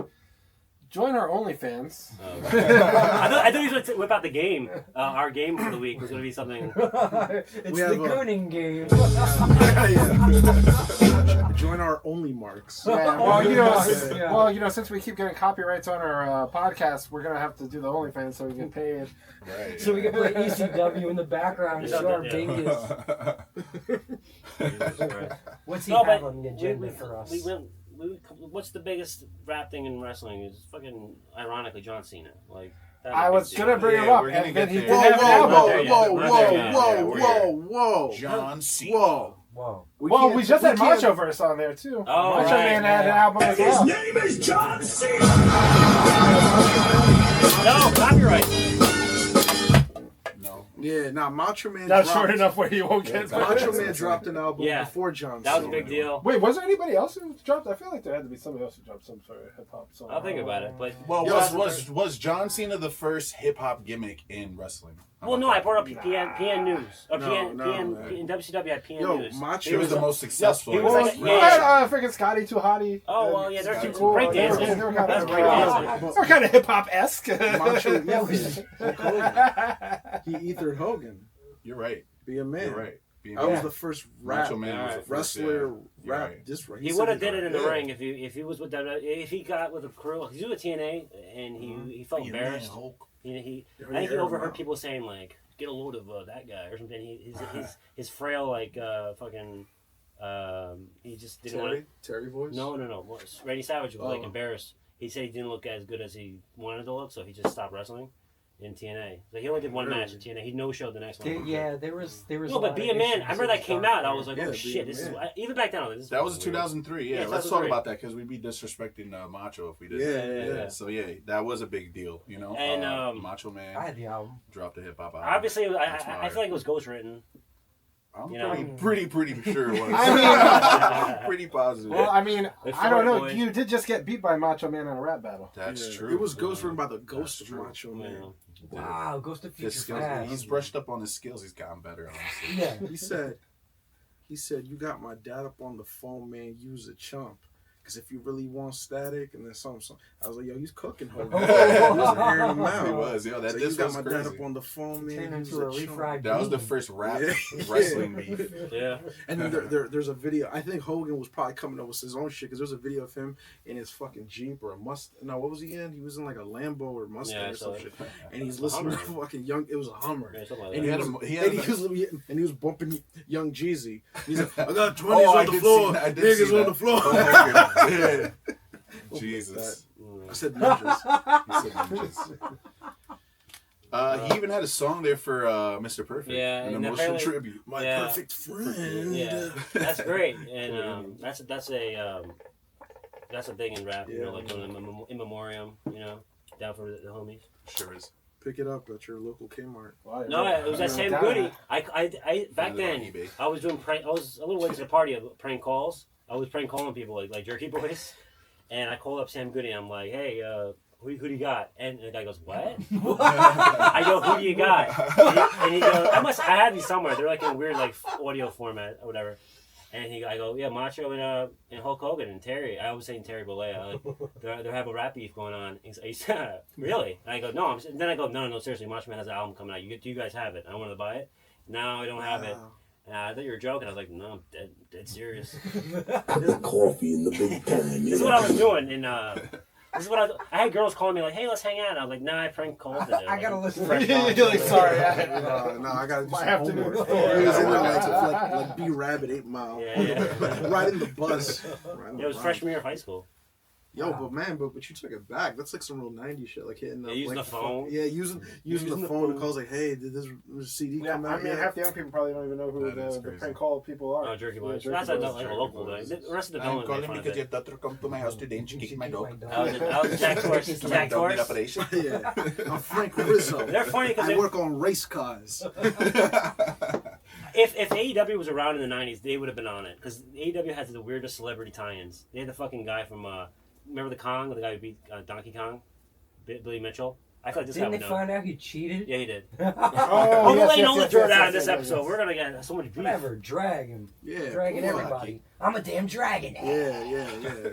Join our OnlyFans. I thought he was going to whip out the game. Our game for the week was going to be something. It's We the have, gooning game. Join our Only Marks. Yeah, well, you know, Yeah. since we keep getting copyrights on our podcast, we're gonna have to do the OnlyFans so we get paid. Right. So we can play ECW in the background and show our Yeah. dingus. What's he No, have but on the agenda for us? What's the biggest rap thing in wrestling? Is fucking ironically John Cena. Like that I was gonna bring him Yeah, up, we're gonna and then get he there. didn't Whoa, have an whoa, album. whoa, there yet. whoa, We're whoa, there yet. Yeah, whoa, we're whoa, whoa, John Cena. whoa. Whoa. Well, we just had can't- Macho Verse on there too. Oh, Macho right, Man had an yeah. album as well. name is John Cena. No copyright. No. Yeah, nah, Macho Man. That's dropped- short enough where you won't Yeah, get. exactly. Macho Man dropped an album Yeah. before John That was a Cena. big deal. Wait, was there anybody else who dropped? I feel like there had to be somebody else who dropped some sort of hip hop song. I'll think about it. But Well, Yeah, was John Cena the first hip hop gimmick in wrestling? How well, about no, I that? brought up PN News. Or No, PN, no, PN man. in WCW had PN Yo, News. Macho He was the most successful. he was Well, like- you yeah. had freaking Scotty Too Hottie. Oh well, yeah, there's That's some Cool. break They were dancing. kind of- That's break Yeah. dancing. They're kind of hip hop esque. Macho Yeah, we- Hulk Hogan. He ethered Hogan. You're right. Be a man. You're right. Being I was Yeah. the first rap Macho Man was the first, wrestler yeah. You're rap right. this right. He said would have he- did it in the yeah. ring if he was with if he got with a crew. He was with TNA and he felt Being a man, embarrassed. Hulk. I think he aired him overheard out. people saying like, "Get a load of that guy" or something. His frail like fucking he just didn't want. Terry voice. No. Randy Savage was like Oh. embarrassed. He said he didn't look as good as he wanted to look, so he just stopped wrestling in TNA. So he only did one Really? match in TNA. He no-showed the next one. Yeah, there was. No, a but lot Be of a Man. issues I remember in that came Dark out. I Age. was like, Yeah, oh Be a shit! This is Man. even back down. This is That was weird. 2003. Yeah, Yeah, let's talk 2003. about that because we'd be disrespecting Macho if we did. Yeah. So yeah, that was a big deal. You know, And, Macho Man I had the album. dropped a hip hop album. Obviously, That's I fire. feel like it was ghostwritten. I'm you know. pretty sure it was. I pretty positive. Well, I mean, Like I don't know. Florida Boy. You did just get beat by Macho Man in a rap battle. That's Yeah. true. It was ghost written by the ghost That's of true. Macho You Man. know. Wow, Ghost of His Future skills, Past. he's brushed up on his skills. He's gotten better, honestly. Yeah. He said, "You got my dad up on the phone, man. You's a chump. Because if you really want static and then something, I was like, yo, he's cooking Hogan. He was airing him out. He was, yo. That So this you got was my crazy. dad up on the phone, man. Turned He was into a like, refried That was the bean. first rap Yeah. wrestling beef. Yeah. And then there's a video. I think Hogan was probably coming up with his own shit because there's a video of him in his fucking Jeep or a Mustang. No, what was he in? He was in like a Lambo or Mustang or some shit. And he's listening to fucking Young. It was a Hummer. Yeah, something like And that. he was bumping Young Jeezy. He's like, I got 20s Oh, I on the did floor. see that. I did see Niggas on that. the floor. Oh, yeah. Jesus. I said ninjas. He said ninjas. He even had a song there for Mr. Perfect. Yeah, an and emotional apparently- tribute. My Yeah. perfect friend. Yeah, that's great, and that's a thing in rap. You know, like doing in memoriam. You know, down for the homies. Sure is. Pick it up at your local Kmart. Wow, No, it was at Sam Goody. I back Found it on then eBay. I was doing prank. I was a little late to the party of prank calls. I was prank calling people like Jerky Boys, and I called up Sam Goody. I'm like, hey, who do you got? And the guy goes, what? I go, who do you got? And he goes, I had these somewhere. They're like in weird like audio format or whatever. And I go, yeah, Macho and Hulk Hogan and Terry. I was saying Terry Bollea. Like, they have a rap beef going on. He said, really? And I go, no. Then I go, no, seriously. Macho Man has an album coming out. Do you guys have it? I wanted to buy it. No, I don't have it. And I thought you were joking. I was like, no, I'm dead serious. Coffee in the big pan. This is what I was doing. And this is what I had girls calling me like, hey, let's hang out. I was like, nah, I prank called today. I gotta listen You're to like, sorry. No, I gotta do Might some have to do homework. it. He was in there like B-Rabbit 8 Mile. Yeah. Riding the bus. It was freshman year of high school. Yo, but you took it back. That's like some real 90s shit, like hitting Yeah, using like, the phone. Yeah, using the phone. Calls like, hey, did this CD Yeah, come I out mean, yet? half the young people probably don't even know who That is the crazy. prank call people are. Oh, Jerky Boys. Jerky That's Boys. like a local thing. The rest of the villains made fun of it. daughter come to my house today and she kicked my dog. I was Jack Torres. Jack Torres. operation. Yeah, I'm Frank Rizzo. They're funny because I work on race cars. if AEW was around in the 90s, they would have been on it. Because AEW has the weirdest celebrity tie-ins. They had the fucking guy from, remember the Kong? The guy who beat Donkey Kong? Billy Mitchell? I thought this guy Didn't would they know. find out he cheated? Yeah, he did. Oh, We're laying all the dirt out in yes, this episode. We're going to get so much beef. Whatever, dragging Yeah, dragging come on. everybody. I'm a damn dragon. Yeah.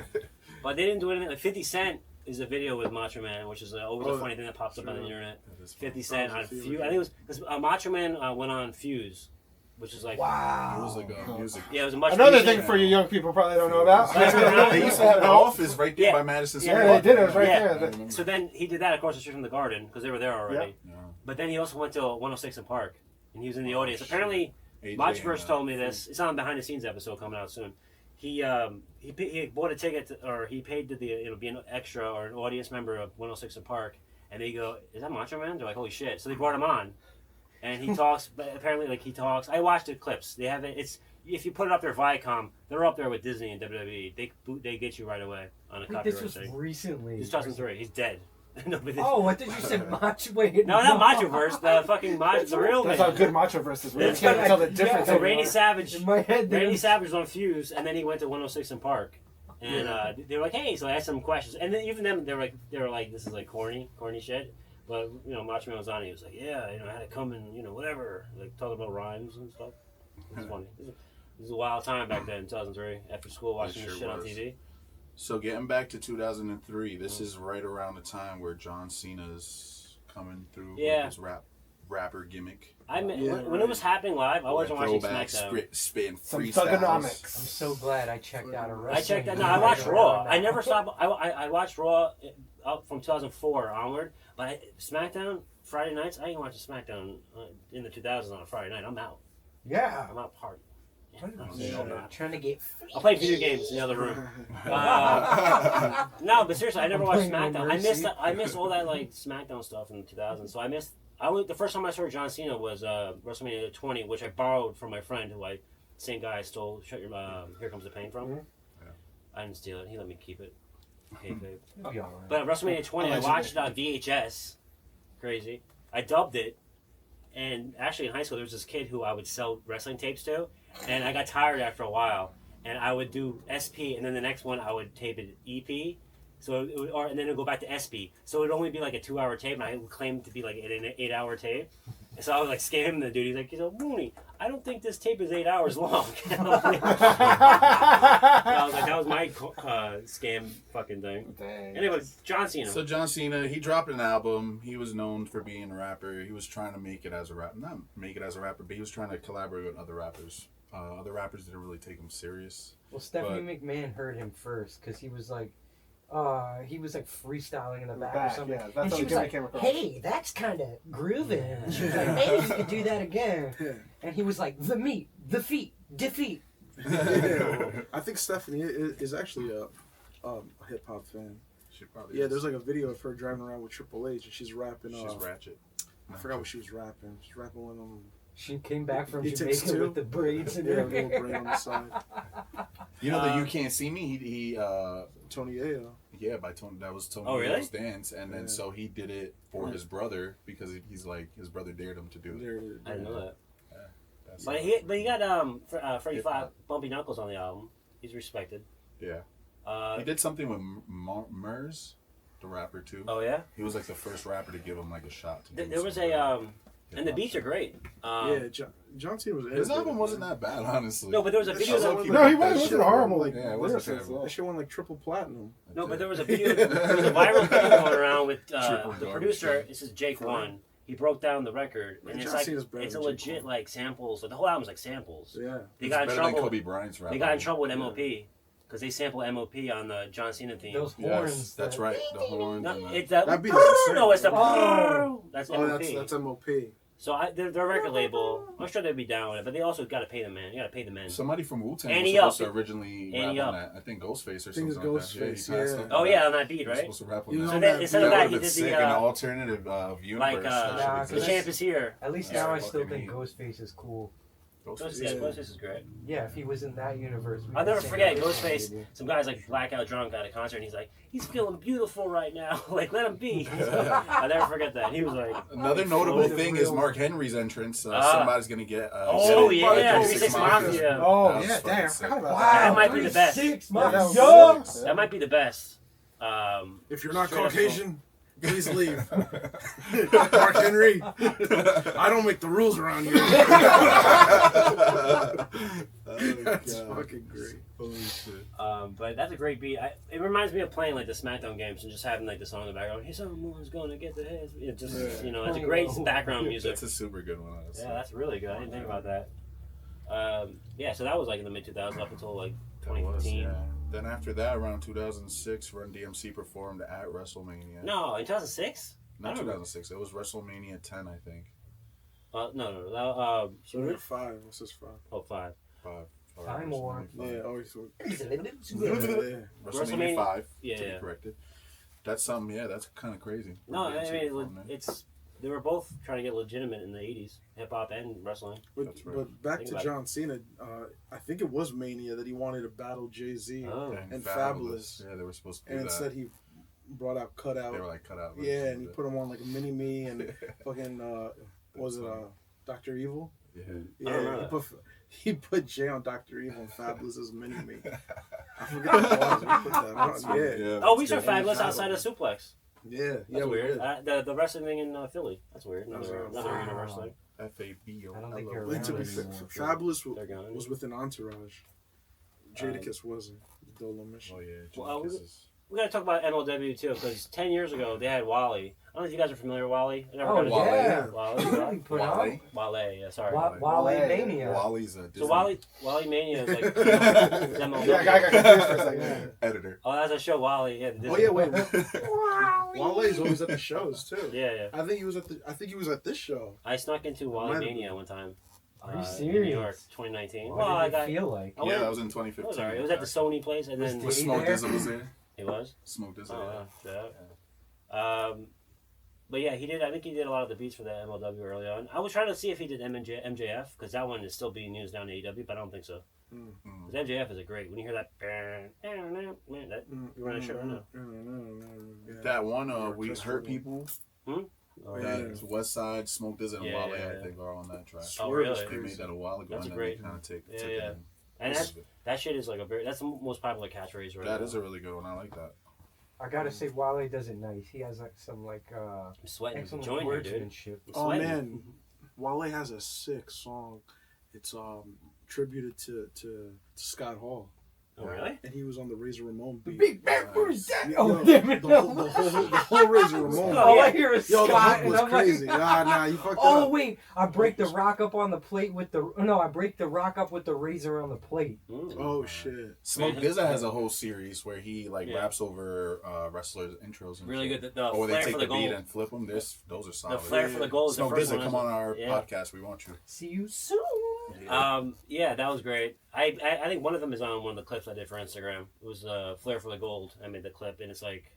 But they didn't do anything. Like 50 Cent is a video with Macho Man, which is always a Oh, funny thing that pops up on the internet. That is funny. 50 Cent on That was a Fuse. few. I think it was because Macho Man went on Fuse, which is like It Wow. was like music. yeah, it was a much Another recent- thing for you young people probably don't know about. They used to have the office right there Yeah. by Madison Yeah, Square Yeah, they did. It was right Yeah. there. So then he did that across the street from the Garden because they were there already. Yeah. But then he also went to 106 in Park, and he was in the audience. shit. Apparently, AJ Macho and, first told me this. It's on a behind the scenes episode coming out soon. He bought a ticket or he paid to be an extra or an audience member of 106 in Park, and they go, "Is that Macho Man?" They're like, "Holy shit!" So they brought him on, and he talks. But apparently, like he talks. I watched the clips. They have it. It's if you put it up there, Viacom, they're up there with Disney and WWE. They get you right away on a Wait, copyright this was thing. recently. This 2003. He's dead. No, but this- Oh, what did you say? Macho? Wait, no, not Machoverse. The fucking the real That's man. how good Macho versus we That's can't what tell I- the difference. So Randy Savage. In my head, Randy there's- Savage was on Fuse, and then he went to 106 in Park, and they were like, "Hey," so I asked them questions, and then even them, they were like, "This is like corny shit," but Macho Man was on. He was like, "Yeah, I had to come and whatever," like talking about rhymes and stuff. It was funny. It was a wild time back then, 2003, after school watching this sure shit on was. TV. So getting back to 2003, this is right around the time where John Cena's coming through Yeah. with his rapper gimmick. When it was happening live, I wasn't watching Throwback, SmackDown. spitting Some freestyles. thugonomics. I'm so glad I checked out a wrestling. I checked that. No, I watched Raw. I never stopped. I watched Raw up from 2004 onward. But SmackDown Friday nights, I ain't watching SmackDown in the 2000s on a Friday night. I'm out. Yeah. I'm out partying. Trying to get. I'll play video games in the other room. No, but seriously, I never watched SmackDown. I missed all that like SmackDown stuff in the 2000s. So the first time I saw John Cena was WrestleMania 20, which I borrowed from my friend same guy I stole Here Comes the Pain from. Mhm. Yeah. I didn't steal it. He let me keep it. Okay, babe. It'll be all right. But WrestleMania 20, I watched it on VHS. Crazy. I dubbed it. And actually in high school, there was this kid who I would sell wrestling tapes to. And I got tired after a while. And I would do SP, and then the next one I would tape it EP. So and then it would go back to SP. So it would only be like a 2-hour tape, and I would claim to be like an 8-hour tape. So I was like scamming the dude. He's like, Mooney, I don't think this tape is 8 hours long. So I was like, that was my scam fucking thing. Dang. Anyway, John Cena. So John Cena, he dropped an album. He was known for being a rapper. He was trying to make it as a rapper. Not make it as a rapper, but he was trying to collaborate with other rappers. Other rappers didn't really take him serious. Well, Stephanie McMahon heard him first because he was like freestyling in the back or something. Yeah, that's and how she the was gimmick like, came across. hey, that's kind of grooving. And she was like, maybe you could do that again. Yeah. And he was like, the meat, the feet, defeat. Yeah. I think Stephanie is actually a hip hop fan. She probably Yeah, is. there's like a video of her driving around with Triple H and she's rapping. She's ratchet. I forgot what she was rapping. She's rapping one of them. She came back from He takes Jamaica two. with the braids and Yeah, a her little hair. brain on the side. You know the You Can't See Me? He Tony Ayo. yeah, by Tony. That was Tony Oh, really? Ayo's dance, and then so he did it for his brother because he's like his brother dared him to do it. I didn't know that. That's But he got Freddie Five Bumpy Knuckles on the album. He's respected. yeah. He did something with Murs, the rapper too. Oh yeah. He was like the first rapper to give him like a shot. To do There was some and the beats are great. Yeah, John Cena was. His innovative, album wasn't man. that bad, honestly. No, but there was a That video. shit That, went No, he that wasn't shit horrible. went Like, Yeah, it wasn't lyricist, terrible. though. That shit went like triple platinum. no, but there was a video. There was a viral video going around with Triple the garbage. producer. This is Jake One. He broke down the record, Man, and it's John like Cena's better it's a than Jake legit One. like samples. Like the whole album's like samples. Yeah. They It's got in better than trouble. Kobe Bryant's rap. They got in album. trouble with MOP because they sample MOP on the John Cena theme. Those Yes, horns. that's that- right. The horns. No, and the, it's that. That beat is insane. No, it's the. Oh. That's Oh, MOP. that's MOP. So their record label, I'm sure they'd be down with it, but they also got to pay the man. You got to pay the men. Somebody from Wu-Tang Annie was supposed Up. to originally Annie rap on Up. that. I think Ghostface or I think something it's like that. Ghostface, he passed yeah. on Oh that. yeah, on that beat, He was right? supposed to rap He on was that. on So that instead That of that, would've he been did sick, the an alternative universe. like that the should exist. champ is here. At least Yeah, now I fucking still think hate. Ghostface is cool. Ghostface. Yeah, Yeah. Ghostface is great. Yeah, if he was in that universe. we I'll could never sing forget it. Ghostface. Some guy's like blackout drunk at a concert, and he's like, he's feeling beautiful right now. Like, let him be. I'll never forget that. He was like, Another notable thing is Mark Henry's entrance. Somebody's gonna get. Oh, get yeah, 36 36 Mafia. Oh, That was yeah, fucking damn. I sick. forgot about Wow, That might be the best. 36 Yeah, that months. was Yo! sick. that might be the best. If you're not Straight up Caucasian, please leave. Mark Henry, I don't make the rules around here. That's fucking great. Holy shit. But that's a great beat. It reminds me of playing like the SmackDown games and just having like the song in the background. Hey, someone's going to get the heads. It's just it's a great background music. That's a super good one. Honestly. Yeah, that's really good. I didn't think about that. Yeah, so that was like in the mid 2000s up until like That was, 2015. yeah. Then after that, around 2006, Run DMC performed at WrestleMania. No, in 2006. Not I don't 2006. It was WrestleMania 10, I think. No. So we're at 5. What's this 5? Oh, 5. 5. Time more. Yeah, always. WrestleMania WrestleMania- 5. Yeah, to be yeah. corrected. That's something. Yeah, that's kind of crazy. No, Run I DMC mean performed there. it's they were both trying to get legitimate in the 80s, hip hop and wrestling. That's right. But back Think to about John Cena, I think it was Mania that he wanted to battle Jay-Z. Oh, and Fabulous. Yeah, they were supposed to do And that. instead he brought out Cutout. They were like cut out. Yeah, and he put him on like a mini-me and fucking, was it Dr. Evil? Yeah. I don't know Yeah, that. he put Jay on Dr. Evil and Fabulous as mini-me. I forget what it was. He put that on. Yeah. Oh, we that's saw good. Fabulous outside of Suplex. Yeah. That's Yeah, we weird. did. The wrestling thing in Philly. That's weird. Another Wow. arena wrestling. FABO. I don't think you're Well, around to be anymore. Fabulous They're gone. was with an entourage. Jadakiss wasn't. Dolo Mission. Oh yeah. Well, Jadakiss is- We gotta talk about MLW too, because 10 years ago they had Wally. I don't know if you guys are familiar with Wally. I never Oh, heard of Wale. yeah. Wally. Put on. Wale, yeah, sorry. Wale Mania. Wally's a Disney So Wally Mania is like MLW. Yeah, I got confused for a second. editor. Oh, that's a show, Wally. Yeah. Oh yeah, wait. Wale's always at the shows too. Yeah. I think he was at this show. I snuck into Wally Might have Mania been. one time. Are you In serious? New York, 2019. What Well, I did got. it feel like? I Yeah, went- that was in It 2015. was alright. It was at the Sony place, and then Was With he Smoke there? Dizzle was there. it was. Smoke Dizzle. Oh, yeah. yeah. But yeah, he did. I think he did a lot of the beats for the MLW early on. I was trying to see if he did MJF because that one is still being used down to AEW, but I don't think so. Mm. Because MJF is a great. When you hear that, that you run a show right now. That one, Yeah, we just hurt for- people. Oh, Yeah. That Westside, Smoke Dizzle, and Yeah, Wale, yeah, I yeah. think, are on that track. Oh, Swerve is really? They made crazy. that a while ago, That's and a then great- they kind of took yeah, it. yeah. And that shit is like that's the most popular catchphrase right That now. is a really good one. I like that. I gotta say, Wale does it nice. He has like some I'm sweating. excellent Join here, dude. wordsmanship. I'm Oh sweating. man, Wale has a sick song. It's tributed to Scott Hall. Oh, really? And he was on the Razor Ramon beat. Big Backwards. Yo, Damn it! the whole Razor Ramon. All I hear is Yo, the Scott, hook and was I'm like, crazy. Nah, you fucked oh up. wait, I break the rock up on the plate with the I break the rock up with the razor on the plate. Oh shit. Smoke DZA has a whole series where he raps over wrestlers' intros. And Really shit. good. The Or they Flair take for the the beat Gold. and flip them. Those are solid. The Flair for the Gold is the Smoke first DZA, one. come on our podcast. We want you. See you soon. Yeah, that was great. I think one of them is on one of the clips I did for Instagram. It was Flair for the Gold. I made the clip, and it's like,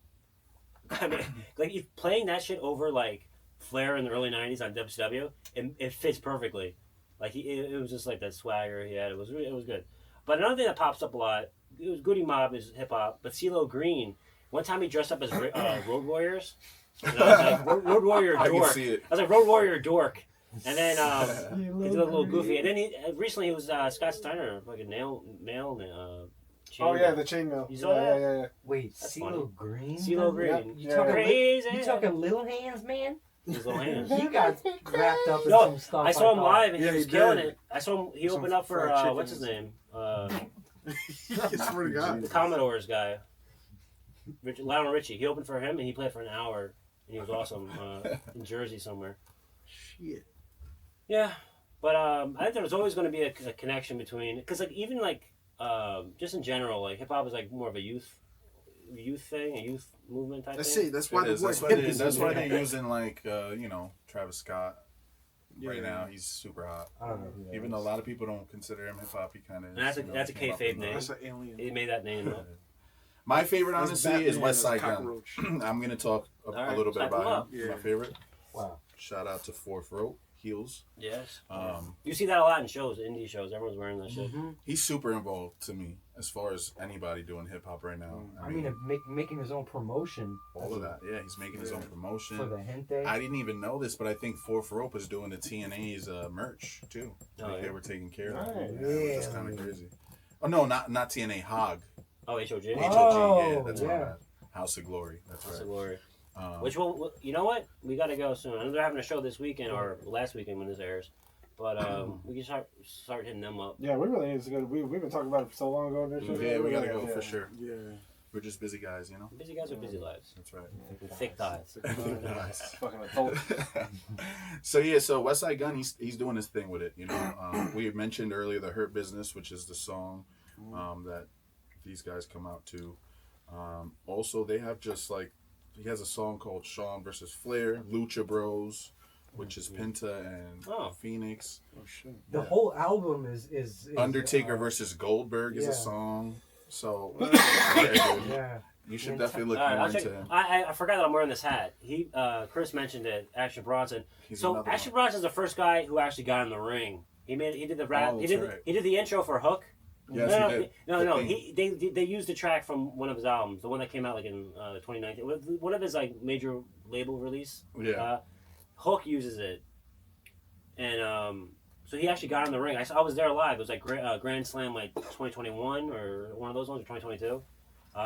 I mean, like if playing that shit over like Flair in the early '90s on WCW, it fits perfectly. Like it was just like that swagger he had. It was good. But another thing that pops up a lot, it was Goody Mob is hip hop, but CeeLo Green. One time he dressed up as Road Warriors. And I was like, Road Warrior I dork. can see it. I was like Road Warrior dork. And then he did a little goofy. And then recently he was Scott Steiner, like a nail chain. Oh yeah, the chainmail. You saw that? Yeah. Wait, That's CeeLo funny. Green? CeeLo Green. You talking, Crazy. you talking Little Hands, man? His little hands. He got wrapped up in No, some stuff. I saw him thought. live and Yeah, he was he killing did. it. I saw him. He Some opened up for fried chicken what's his name? I swear to God. The Commodore's guy, Lionel Richie. He opened for him and he played for an hour and he was awesome in Jersey somewhere. Shit. Yeah, but I think there was always going to be a connection between because like even like just in general like hip hop is like more of a youth thing, a youth movement type That's thing. it. That's why the word That's hip is that's in why there. they're using like Travis Scott right Yeah. now. He's super hot. I don't know who that Even is. though a lot of people don't consider him hip hop, he kind of. And that's a kayfabe name. That's an alien. He made that name up. My favorite, That's honestly, is Batman as a Westside Gunn. cockroach. I'm gonna talk a right, little bit type him about up. him. Yeah. My favorite. Wow. Shout out to Fourth Rope Heels. Yes. Um, You see that a lot in shows, indie shows. Everyone's wearing that shit. he's super involved to me as far as anybody doing hip hop right now. I mean, making his own promotion. all of that. Yeah, he's making his own promotion. For the Gente. I didn't even know this, but I think Fourth Rope is doing the TNA's merch too. Oh, Like, yeah. They were taking care of Nice. it. Yeah, which is kind of crazy. Oh no, not TNA Hog. Oh, HOG. HOG. Yeah, that's yeah. my bad. House of Glory. That's That's a right. glory. Um, Which one? You know what? We got to go soon. I know they're having a show this weekend or last weekend when this airs, but we can start hitting them up. Yeah, we really need to go. We've been talking about it for so long ago. Yeah, we gotta go for sure. Yeah. We're just busy guys, you know. Busy guys with busy lives. That's right. Thick thighs. Nice. Fucking adult. So Westside Gunn, he's doing his thing with it. You know, we had mentioned earlier the Hurt Business, which is the song that these guys come out to. Also, they have just like he has a song called Shawn versus Flair, Lucha Bros, which is Penta and Phoenix. Oh shit. The whole album is Undertaker versus Goldberg is yeah. a song. So yeah, dude, Yeah. you should definitely look All right, more I'll check. into him. I forgot that I'm wearing this hat. Chris mentioned it. Action Bronson. He's So another Action one. Bronson's the first guy who actually got in the ring. He did the rap. Oh, he that's did right. he did the intro for Hook. Yes, no, he did. no, no. The theme. They used the track from one of his albums, the one that came out like in 2019. One of his like major label release. Yeah. Hook uses it, and so he actually got in the ring. I was there live. It was like Grand Slam like 2021 or one of those ones or 2022.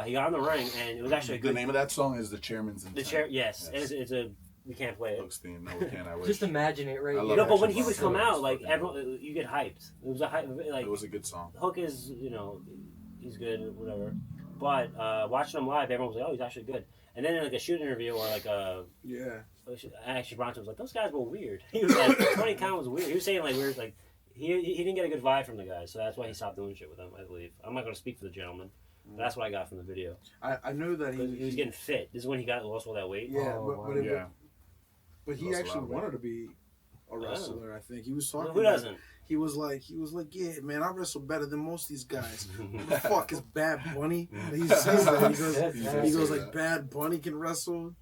He got in the ring, and it was actually a The good. name of that song is The Chairman's Intent. The chair, yes, Yes. It's a. We can't play it. Hook's theme. No, we can't. I wish. Just imagine it right I here. love No, but when Action he would Bronson. come out, It's like fucking everyone, you get hyped. It was a hype, like It was a good song. Hook is, he's good, whatever. But watching him live, everyone was like, "Oh, he's actually good." And then in like a shoot interview or like Yeah. actually Bronson was like, "Those guys were weird." He was like, "Tony Khan was weird." He was saying like weird, like he didn't get a good vibe from the guys, so that's why he stopped doing shit with them. I believe. I'm not going to speak for the gentleman, but that's what I got from the video. I know that He was getting fit. This is when he lost all that weight. Yeah, Oh, wow. but he Lost a actually lot of weight. wanted to be a wrestler. I think he was talking. Who about- doesn't? He was like, yeah, man, I wrestle better than most of these guys. Who the fuck is Bad Bunny? And he says that. He goes like, Bad Bunny can wrestle.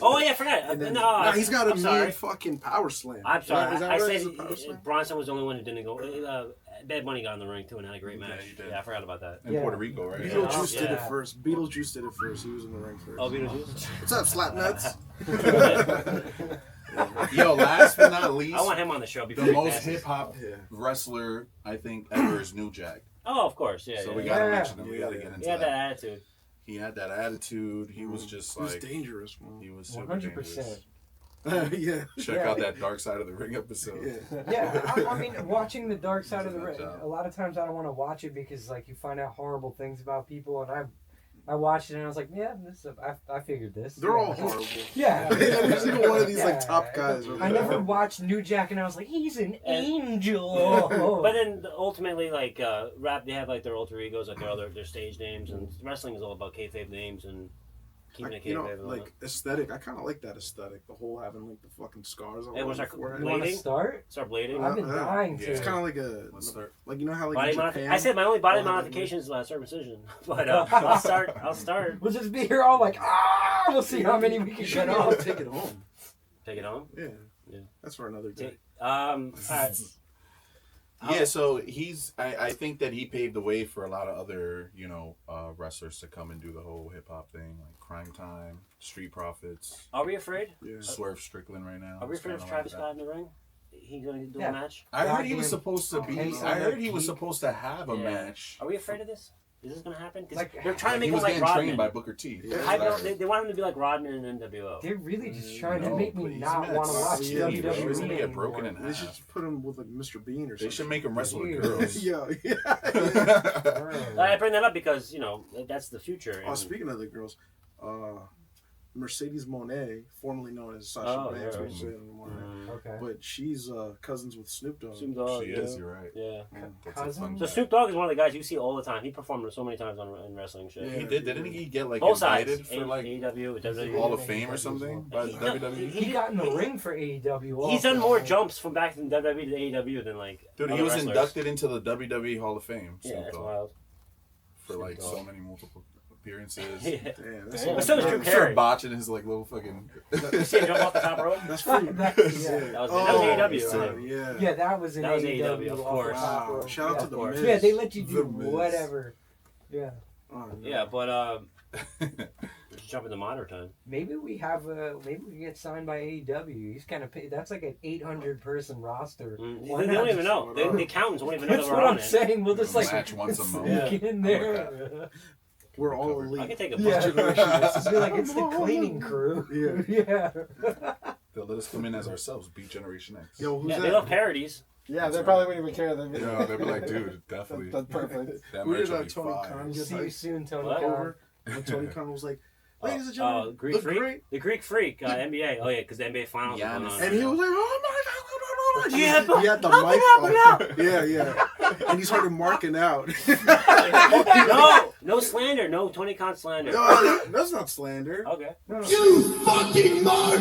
Oh yeah, I forgot. And then, No, he's got a I'm sorry. mid fucking power slam. I'm sorry. Is that I right? Is said it power slam? Bronson was the only one who didn't go. Bad Bunny got in the ring too and had a great match. he did. Yeah, I forgot about that. In Yeah. Puerto Rico, right? Beetlejuice did it Yeah. first. Beetlejuice did it first. He was in the ring first. Oh, Beetlejuice. What's up, slap nuts? Yo, last but not least, I want him on the show before the he most passes. hip hop Yeah. wrestler I think ever is New Jack. Oh, of course, yeah. So yeah, we yeah. gotta Yeah. mention him. We gotta Yeah. get into He had that. that attitude. He had that attitude. He was just He was like dangerous, man. he was super 100%. dangerous. Yeah. Check out that Dark Side of the Ring episode. Yeah. Yeah, I mean, watching the Dark Side of the Does a Ring. good job. A lot of times I don't want to watch it because like you find out horrible things about people, and I watched it and I was like, yeah, I figured this. They're yeah. all horrible. Yeah. Every single one of these like Yeah. top guys. Are I never watched New Jack and I was like, he's an angel. But then ultimately, like rap, they have like their alter egos, like their stage names, and wrestling is all about kayfabe names and keeping it you know, kayfabe. and all like aesthetic. I kind of like that aesthetic. The whole having like the fucking scars on Hey, what's the our- forehead. You want to Blading? start? that. Start blading. I've been dying Yeah. to. It's kind of like a Let's start. like you know how like Body in modifi- Japan. I said my only body Well, modification is circumcision, but I'll start. I'll start. We'll just be here all like, we'll see how many we can You get should be able to off. take it home. Take it home. Yeah. Yeah. That's for another day. All right. Yeah, so I think that he paved the way for a lot of other, wrestlers to come and do the whole hip hop thing, like Crime Time, Street Profits, Are we afraid? Yeah. Swerve Strickland right now. Are we It's afraid of kinda Travis like Scott in the ring? He's going to do Yeah. a match. I heard he was Goddamn supposed to be. case I on heard that he was geek. supposed to have a Yeah. match. Are we afraid of this? Is this going to happen? 'Cause Like, they're trying to He make him was like getting Rodman. trained by Booker T. Yeah. That's I what I know, heard. they want him to be like Rodman in NWO. They're really just trying No, to make me please, not man, want to watch it's- yeah, He's gonna WWE get broken anymore. in They should half. just put him with like Mr. Bean or something. They should make him wrestle with Weird. girls. Yeah, yeah. I bring that up because that's the future. Oh, and- speaking of the girls, Mercedes Monet, formerly known as Sasha Oh, Banks, yeah. we say it anymore, Okay. but she's cousins with Snoop Dogg. Snoop Dogg, She yeah. is. You're right. Yeah. That's a Cousin? fun So fact. Snoop Dogg is one of the guys you see all the time. He performed so many times in wrestling shit. He did. Didn't he get like Both sides. invited for like AEW, WWE. Hall of Fame or something by the He- WWE? He got in the ring for AEW. He's done also. more jumps from back from WWE to AEW than like. Dude, he other was wrestlers. inducted into the WWE Hall of Fame. Yeah, Snoop that's Dogg, wild. for like Snoop so Dogg. many multiple appearances. Yeah. Damn, that's But so was Drew For Carey. botching his like little fucking. You see him jump off the top rope? That's free. Yeah. That was AEW, so, right? yeah. Yeah, that was an That was AEW, AEW, of off course. the top Wow. rope. Shout out yeah. to the course. Miz. Yeah, they let you do The Miz. whatever. Yeah. Oh, no. Yeah, but jump into modern time. Maybe we get signed by AEW. He's kind of that's like an 800 person roster. Why They not don't even just- know. The accountants won't even know That's that we're what on I'm it. saying. We'll just like Match once a month. sneak in there. We're all Covered. elite. I can take a Yeah, bunch of just be like it's the cleaning crew. Yeah. They'll let us come in as ourselves, beat Generation X. Yo, who's Yeah, that? they love parodies. Yeah, they probably wouldn't even care. They'd be Yeah, they'd be like, dude, definitely. That's perfect. That Who merch did will be Tony fire. Khan See get you hyped soon, Tony. What? Khan. over? And Tony Khan was like, ladies and gentlemen, Greek the Freak? great. The Greek Freak, NBA. Oh, yeah, because the NBA Finals are going on. And he was like, oh my God. Yeah, but he had the how mic can I on. Yeah. And he started marking out. No slander. No Tony Khan slander. No, that's not slander. Okay. You fucking mark!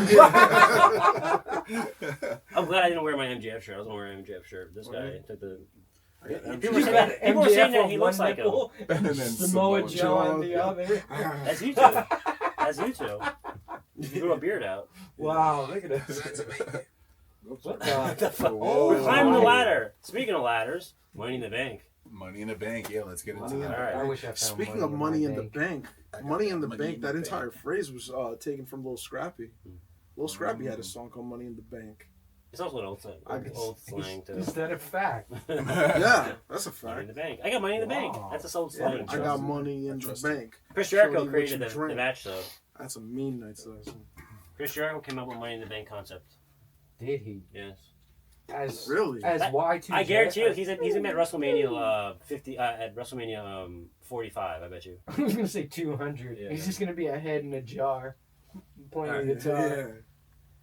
I'm glad I didn't wear my MJF shirt. I was going to wear an MJF shirt. This guy took the... People You were got saying that MJF he on looks one like him. nipple And and then Samoa Joe on the other. That's you two. That's you two. You grew a beard out. Wow, look at this. What the fuck? We're climbing the ladder. Speaking of ladders, Money in the Bank. Money in the Bank. Yeah, let's get into Money in that. All right. I wish I found Speaking of money in the bank, money in the Money bank, in that the entire Bank. phrase was taken from Lil Scrappy. Lil Scrappy had a song called Money in the Bank. It's also an old thing. Old slang, too. Is that a fact? Yeah, that's a Money in fact. the Bank. I got Money in the Bank. Wow. That's a old Yeah, slang. I got money in the trust it. bank. Chris Shorty, Jericho what created you the drink? match, though. That's a mean night session. Chris Jericho came up with Money in the Bank concept. Did he? Yes. As Really? As Y2J? I guarantee you, he's gonna be at WrestleMania 50 at WrestleMania 45. I bet you. I was gonna say 200. Yeah. He's just gonna be a head in a jar, playing Yeah. guitar.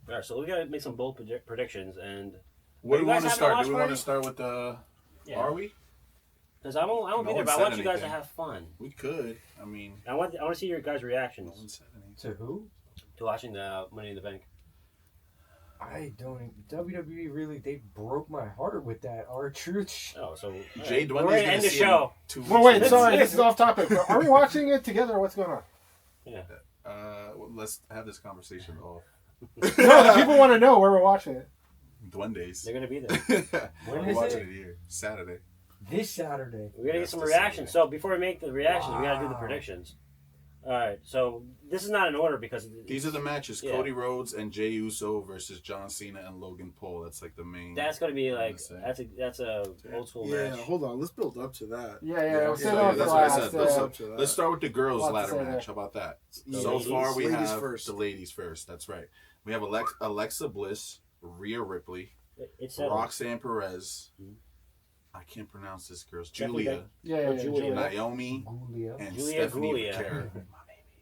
All right, so we gotta make some bold predictions, and What do You we guys want to having a start? watch Do we want party? to start with the? yeah, Are we? because I won't be No there, one but I said want you guys to anything. have fun. We could. I mean, I want to see your guys' no reactions one said anything. To who? to watching the Money in the Bank. I don't. WWE really, they broke my heart with that R-Truth shit. Oh, so Jay we're Dwayne's gonna gonna end the see show. him 2 Well, wait, weeks sorry, from this is off topic. But are we watching it together or what's going on? Yeah. well, let's have this conversation off. No, the people want to know where we're watching it. Duendes. They're gonna be there. When We're is watching it? it here Saturday. This Saturday. We gotta get Yes, some this reactions. Saturday. So before we make the reactions, we gotta do the Wow. predictions. All right, so this is not in order because These are the matches: Yeah. Cody Rhodes and Jey Uso versus John Cena and Logan Paul. That's like the main. that's gonna be like say. that's a old school Yeah, match. hold on. Let's build up to that. Yeah, Yeah, save so, that for that's what I last, said. Let's, up to that. let's start with the girls' Lots to ladder say there. match. How about that? The So ladies. far, we Ladies have first. the ladies first. That's right. We have Alexa Bliss, Rhea Ripley, It's Roxanne Perez. Mhm. I can't pronounce this girl's Stephanie Julia, Yeah, Julia. Naomi, Julia. and Julia Stephanie Gulia. Vaquera.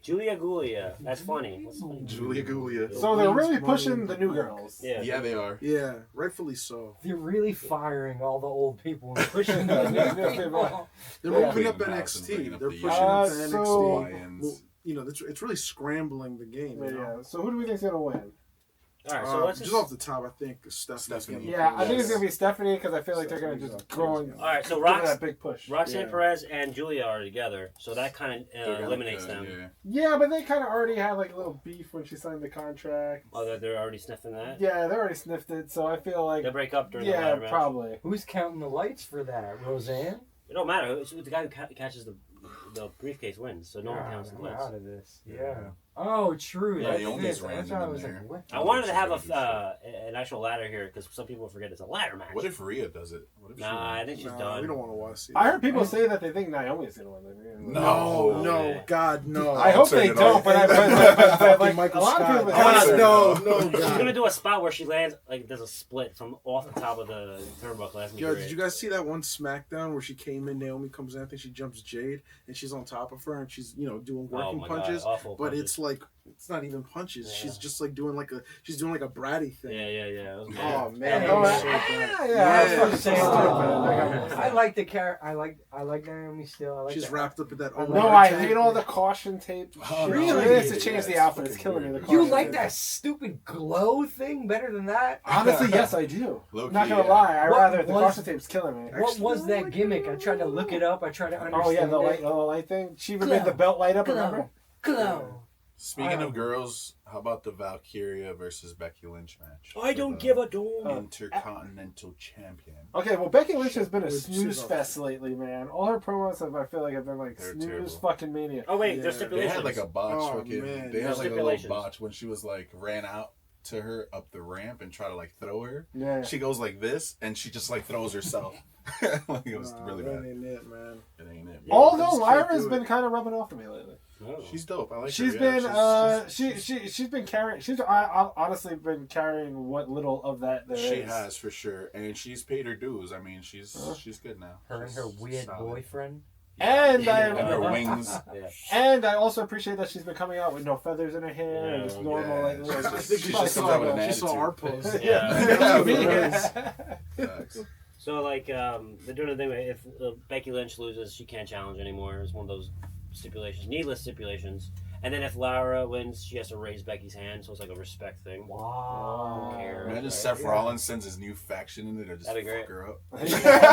Julia Gulia. That's funny. Julia Gulia. So they're really pushing the new girls. Yeah. Yeah, they are. Yeah, rightfully so. They're really firing all the old people and pushing the new people. They're Yeah. moving up Cleaning house and bringing NXT. up They're the pushing young up to so- NXT. Lions. Well, you know, it's really scrambling the game. Yeah, You know? yeah. So who do we think's gonna win? All right, so let's just off the top, I think Stephanie's Stephanie. gonna Yeah, I think it's Yes. gonna be Stephanie because I feel like they're gonna just go and All right, so give her that big push. Roxanne Yeah. Perez and Julia are together, so that kind They're of gonna eliminates cut, them. yeah. Yeah, but they kind of already had like a little beef when she signed the contract. Oh, they're already sniffing that. Yeah, they already sniffed it, so I feel like They'll break up during the yeah, ladder match. probably. Who's counting the lights for that? Roseanne? It don't matter. It's the guy who catches the briefcase wins, so no one counts the I'm lights. out of this. Yeah. Oh, true. Yeah, That's Naomi's this. That's random why I in was there. like, what? I wanted to have an actual ladder here because some people forget it's a ladder match. What if Rhea does it? What if she Nah, I wins? think she's Nah, done. we don't want to watch it. I heard people say that they think Naomi's gonna win. No. No, Yeah. God, no. I hope turn they it don't, off. but Fucking like, Michael a lot of Scott. people. God, turn it no, off. no, She's God. gonna do a spot where she lands like there's a split from off the top of the turnbuckle. That's gonna be Yo, great. did you guys see that one SmackDown where she came in, Naomi comes in, I think she jumps Jade, and she's on top of her, and she's, you know, doing Oh working my punches, God, awful but punches. it's like, it's not even punches. Yeah. She's just like doing like a bratty thing. Yeah. It was Oh bad. man, Hey, that was yeah, so bad. I was Yeah. gonna say it too, but I like the character. I like Naomi still. I like She's the- wrapped up in that. No, No, I hate all the caution tape. Oh, shit. no. Really? It's to change the outfit. It's killing me. The You caution like tape. that stupid glow thing better than that? Honestly, yes, I do. Low-key, Not gonna yeah. lie. I What rather the was- caution tape's killing me. What was that gimmick? I tried to look it up. I tried to understand Oh yeah, the it. light thing. She even Glow. made the belt light up. Remember? Glow. Speaking of girls, how about the Valkyria versus Becky Lynch match? I don't give a damn. Intercontinental Champion. Okay, well Becky Lynch has been a Which snooze she's fest lately, man. All her promos have, I feel like, have been like They're snooze terrible. fucking mania. Oh wait, Yeah. there's They stipulations. had like a botch Oh, fucking. man. They had There's like a little stipulations. botch when she was like ran out to her up the ramp and try to like throw her. Yeah. She goes like this and she just like throws herself. Like it was really that bad. ain't it, man. It ain't it. Yeah. Although just can't Lyra's do been it. kind of rubbing off to me lately. Oh. She's dope. I like She's her. Yeah, been she's been carrying. I've honestly been carrying what little of that there is. She has for sure, and she's paid her dues. I mean, she's good now. Her and her She's weird solid. boyfriend. And And her I wings. Yeah. and I also appreciate that she's been coming out with no feathers in her hair and just Yeah, normal yeah. like. She's like just- I think she she just just comes out with saw, an she saw our attitude. post. Yeah. Facts. So like they're doing a thing where if Becky Lynch loses, she can't challenge anymore. It's one of those stipulations, needless stipulations. And then if Lara wins, she has to raise Becky's hand, so it's like a respect thing. Wow. Who cares? Imagine Right? Seth Rollins sends his new faction in there to just That'd be great. fuck her up.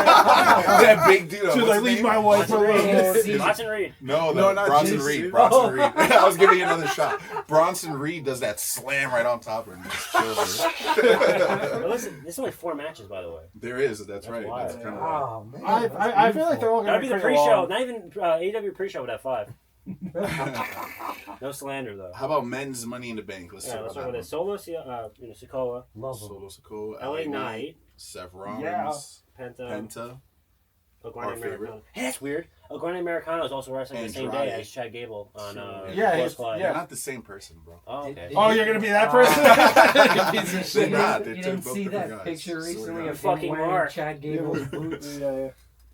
That big dude. She's what's like, his leave name? my wife Watson alone. Reed. Watson Reed. No, No, no, not Bronson JC. Reed. Bronson Reed. I was giving you another shot. Bronson Reed does that slam right on top of her and just kills her. But listen, this is only 4 matches, by the way. There is. That's right. wild. That's kind of wild. Oh man. I feel like they're all That'd gonna be the pretty pre-show. long. Not even AEW pre-show would have 5. No slander though. How about men's Money in the Bank? Let's Yeah, talk let's about start with that. it. Solo, Sikoa, Love them. Solo Sikoa, LA Knight, Seth Rollins, Yeah. Penta, Penta, El our Grande favorite. Americano. Hey, that's weird. El Grande Americano is also wrestling the same day Andrade. as Chad Gable on Yeah, Close he's- Clyde. yeah. They're not the same person, bro. Oh, okay. Oh, you're gonna be that person? They're not. They're You two didn't both see different that guys. picture Swear to recently God. of Fucking him wearing Mark. Chad Gable's boots?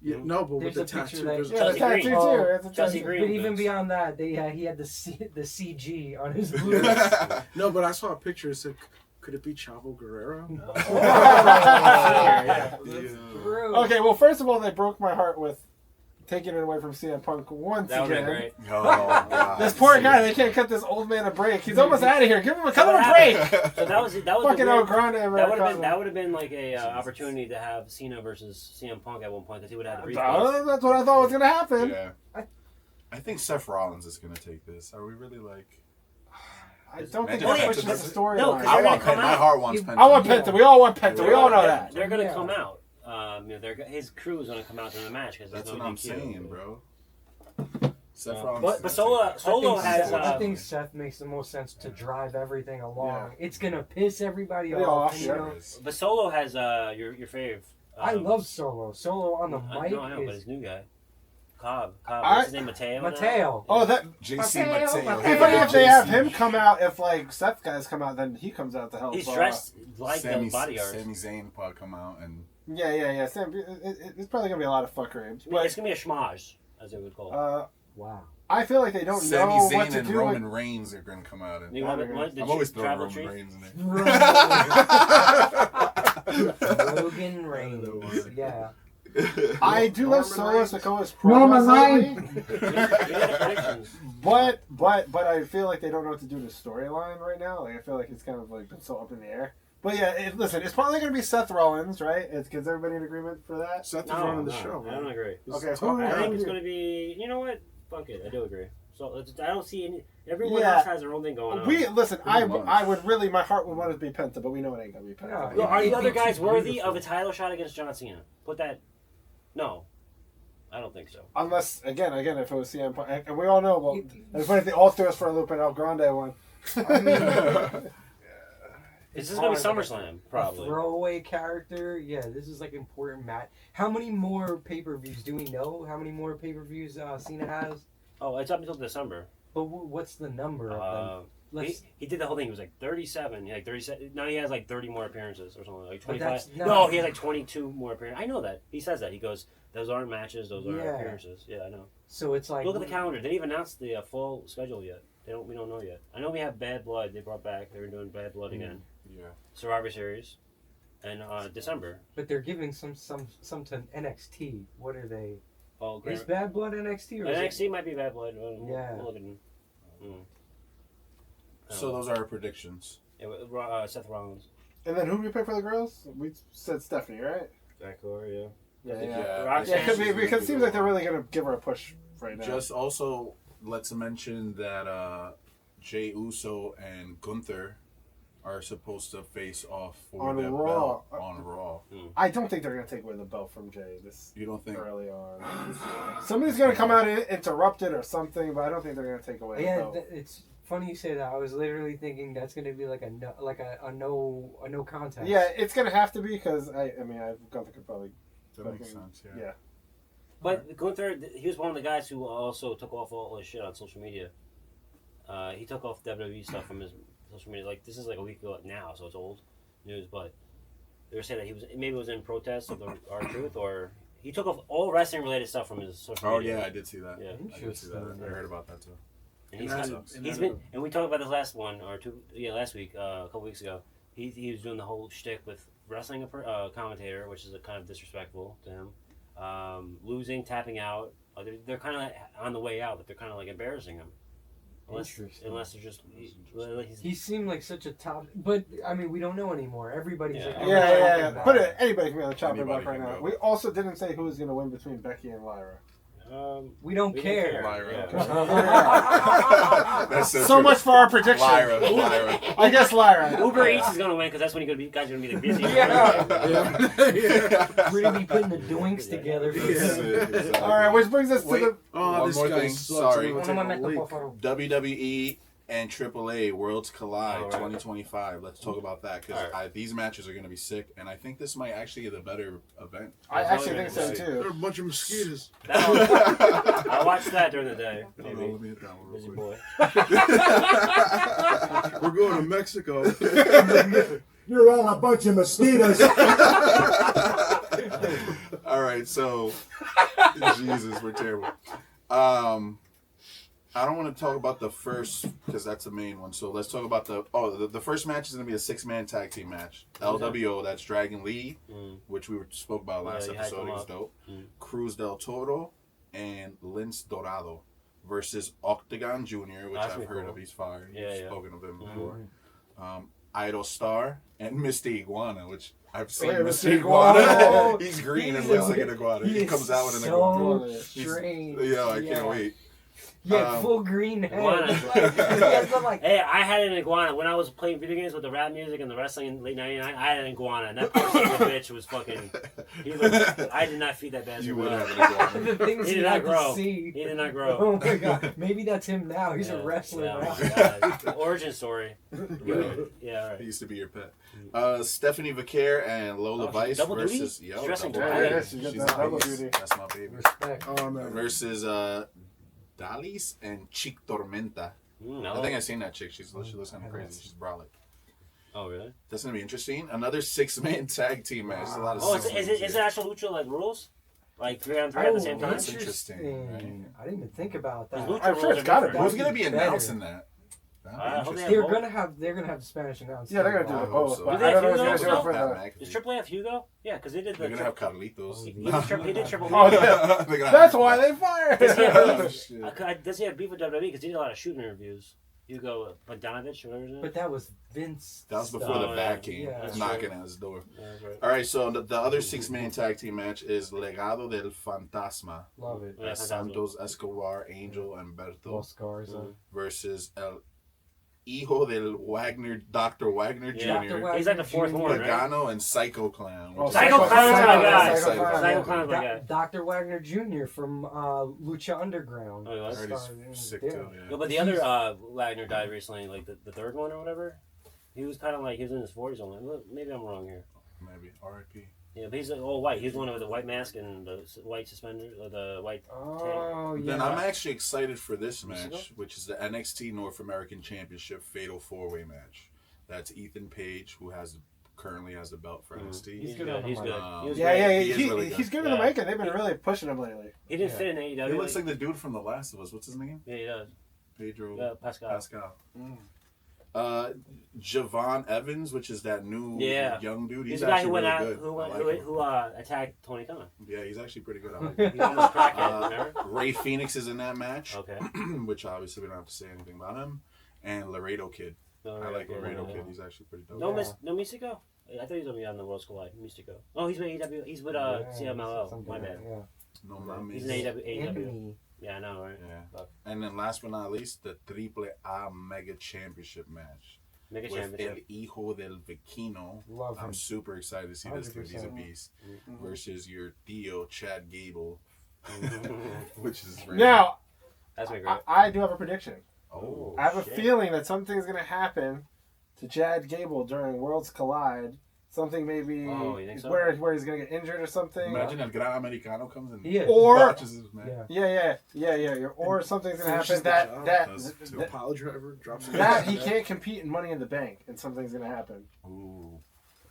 Yeah. No, but with There's the a picture tattoo, that- there's Yeah, the Chelsea tattoo Green. too. That's a Chelsea tattoo. Green. But even boots. beyond that, he had the CG on his boots. no, but I saw a picture. It said, "Could it be Chavo Guerrero?" Yeah. True. Okay, well, first of all, they broke my heart with taking it away from CM Punk once That would be again. great. Oh, God. This poor guy, they can't cut this old man a break. He's almost out of here. Give him a What break. happened? So that was the Fucking weird- El Grande Americano. that would have been like a opportunity to have Cena versus CM Punk at one point because he would have had the briefcase. That's what I thought was gonna happen. Yeah. I think Seth Rollins is going to take this. Are we really like... I don't think Imagine they're Penta pushing the does it. storyline. No, 'cause I they're want gonna Penta. come My out. heart wants Penta. I want Penta. We all want Penta. We all know that. They're going to Yeah. come out. His crew is going to come out during the match because That's what I'm saying, bro. Seth Rollins. But Solo has. I think Seth makes the most sense to drive everything along. Yeah. It's gonna piss everybody off. You know? But Solo has your fave. I love Solo. Solo on the mic. I know, but his new guy. Cobb. What's his name? Mateo. Mateo. Oh, that JC Mateo. If they have him come out, if like Seth guys come out, then he comes out to help. He's dressed like the bodyguard. Sami Zayn probably come out and. Yeah. Sam, it's probably gonna be a lot of fuckery. It's gonna be a schmoz, as they would call it. Wow. I feel like they don't Sami know Zayn what to and do. Roman Reigns are gonna come out. And I'm always throwing Roman Reigns in there. Rogan Reigns. Yeah. I do love Solo Sikoa's Roman Reigns. But I feel like they don't know what to do to the storyline right now. Like I feel like it's kind of like been so up in the air. But yeah, listen, it's probably going to be Seth Rollins, right? Is everybody in agreement for that? Seth is running the show. I don't agree. Okay, I think it's going to be. You know what? Fuck it. I do agree. So I don't see any. Everyone else has their own thing going on. I would really, my heart would want it to be Penta, but we know it ain't going to be Penta. Are the other guys worthy of a title shot against John Cena? Put that. No. I don't think so. Unless, again, if it was CM Punk. And we all know, well, it's funny if they all threw us for a loop and El Grande won. I mean, this is going to be SummerSlam, probably. A throwaway character. Yeah, this is like important match. How many more pay-per-views do we know? How many more pay-per-views Cena has? Oh, it's up until December. But what's the number of them? He did the whole thing. He was like 37. Like 37. Now he has like 30 more appearances or something. Like 25. No, he has like 22 more appearances. I know that. He says that. He goes, those aren't matches. Those are appearances. Yeah, I know. So it's like... Look at the calendar. They didn't even announce the full schedule yet. We don't know yet. I know we have Bad Blood. They brought back. They were doing Bad Blood again. Yeah. Survivor Series. And December. But they're giving some to NXT. What are they... Oh, great. Is Bad Blood NXT? Or NXT might be Bad Blood. Yeah. We'll look at them. So those are our predictions. Yeah, Seth Rollins. And then who do we pick for the girls? We said Stephanie, right? Backor, Yeah, it could be, because it seems like they're really going to give her a push right now. Just also, let's mention that Jey Uso and Gunther are supposed to face off for on the Raw. belt on Raw. I don't think they're going to take away the belt from Jey You don't think? early on. Somebody's going to come out and interrupt it or something, but I don't think they're going to take away the belt. It's funny you say that. I was literally thinking that's going to be like a no contest. Yeah, it's going to have to be because Gunther could probably. That makes sense. Yeah. But Gunther, he was one of the guys who also took off all his shit on social media. He took off WWE stuff from his social media. Like this is like a week ago now, so it's old news. But they were saying that maybe it was in protest of our truth, or he took off all wrestling related stuff from his social media. Oh yeah, I did see that. Yeah, I did see that. I heard about that too. And he's been, and we talked about this last week, a couple weeks ago. He was doing the whole shtick with wrestling a commentator, which is a kind of disrespectful to him. Losing, tapping out. They're kind of on the way out, but they're kind of like embarrassing him. Unless they're just... He seemed like such a top... But, I mean, we don't know anymore. Everybody's like... Yeah. But anybody can be on the chopping block right now. We also didn't say who was going to win between Becky and Lyra. We don't care. Lyra. That's so much for our prediction. Lyra. I guess Lyra. Uber Eats is going to win because that's when you guys are going to be the busy. We're going to be putting the doinks together. All right, which brings us to the... one more thing. Sorry. WWE WWE and AAA Worlds Collide 2025. Let's talk about that because these matches are going to be sick, and I think this might actually be the better event. I actually think so too. They're a bunch of mosquitoes. I watched that during the day. Hold on, let me hit that one Busy real boy. We're going to Mexico. You're all a bunch of mosquitoes. All right, so Jesus, we're terrible. I don't want to talk about the first because that's the main one. So let's talk about the first match is going to be a 6-man tag team match. LWO, that's Dragon Lee, which we spoke about last episode. It was dope. Cruz del Toro and Lince Dorado versus Octagon Jr., which I've heard of. He's fire. You've spoken of him before. Idol Star and Misty Iguana, which I've seen Misty Iguana. He's green and looks like an iguana. He comes out with an iguana. Strange. I can't wait. Yeah, full green head. Iguana. Like, Hey, I had an iguana when I was playing video games with the rap music and the wrestling in late '99. I had an iguana, and that poor bitch was fucking. I did not feed that bastard. You would well. have an iguana. the things He you did not have to grow. see. He did not grow. Oh my god, maybe that's him now. He's a wrestler Yeah, now. oh my God. The origin story. Right. Yeah, He right. used to be your pet. Stephanie Vaquer and Lola Oh, Vice double duty? versus She's dressing double great. duty. Yeah, she got She's that double nice. duty. That's my baby. Respect. Oh man. Versus Dalis and Chic Tormenta. I think I've seen that chick. She looks kind of crazy. She's brolic. Oh, really? That's gonna be interesting. Another 6-man tag team match. There's a lot of Oh, is 6-man it here. actual lucha like rules? Like 3 on 3 at the same time? that's interesting, right? I didn't even think about that. Lucha I'm sure rules it's are gotta different. Who's gonna be Better. announcing that? That'd be I hope interesting. they They're gonna have the Spanish announcers. Yeah, they're gonna do I the hope both. so. But Do I they don't know do who's those gonna do it for Pat the. McAfee. Does Triple A have Hugo? Yeah, because they did the. They're gonna have Carlitos. He did Triple Oh, A. yeah. They're gonna That's have- why they fired. Does he have Oh, beef? shit. Does he have beef with WWE? Because he did a lot of shooting interviews. Hugo Bogdanovich, or whatever his name. But that was Vince. That was before Oh, the yeah. back came Yeah. That's knocking true. at his door. Yeah, that's right. All right, so the other 6-man tag team match is Legado del Fantasma. Love it. Yeah, Santos Escobar, Angel, and Berto Los Garza. versus El Hijo del Wagner, Dr. Wagner Yeah. Jr., Dr. He's like the fourth Jr. one, right? Logano, and Psycho Clown. Oh, Psycho Clown's my guy. Psycho Clown. Psycho Clown's my guy. Dr. Wagner Jr. from Lucha Underground. Oh, he was? I heard Started he's in sick there. too, No, yeah. but the other Wagner died recently, like the third one or whatever. He was kind of like, he was in his 40s only. Maybe I'm wrong here. Maybe R.I.P. Yeah, but he's like all white. He's the one with the white mask and the white suspenders, or the white Oh, yeah. Then I'm actually excited for this Mexico? match, which is the NXT North American Championship Fatal 4-Way match. That's Ethan Page, who currently has the belt for NXT. He's He's good good. on the He's mic. good. He was Yeah, great. yeah, He is really good. he's giving Yeah. the mic, and they've been really pushing him lately. He didn't Yeah. fit in AEW. He looks like the dude from The Last of Us. What's his name? Yeah, he does. Pedro Pascal. Pascal. Javon Evans, which is that new Yeah. young dude. He's He's the guy actually who went really out, good. who I went, like him. who attacked Tony Khan. Yeah, he's actually pretty good. I like him. He almost cracked it. Remember? Ray Phoenix is in that match, Okay. which obviously we don't have to say anything about him. And Laredo Kid. I like Laredo Kid. He's actually pretty dope. No, Yeah. No Mystico. I thought he was gonna be on the World's Collide. Mystico. Oh, he's with AEW. He's with CMLL. something My like bad. that, yeah. No, not me. He's in AEW. Anthony. Yeah, I know, right? Yeah. Fuck. And then last but not least, the Triple A Mega Championship match Mega with championship. El Hijo del Vecino. Love him. I'm super excited to see this dude. He's a 100%. beast. Versus your Theo Chad Gable, which is very Now, That's my great. I do have a prediction. Oh, I have a shit. feeling that something's going to happen to Chad Gable during Worlds Collide. Something maybe Oh, you think so? where he's going to get injured or something. Imagine El Gran Americano comes and He is. Or botches his match. Yeah. yeah. Or something's going to Finishes happen the that job. Does The too. pile driver drops. that he can't compete in Money in the Bank, and something's going to happen. Ooh,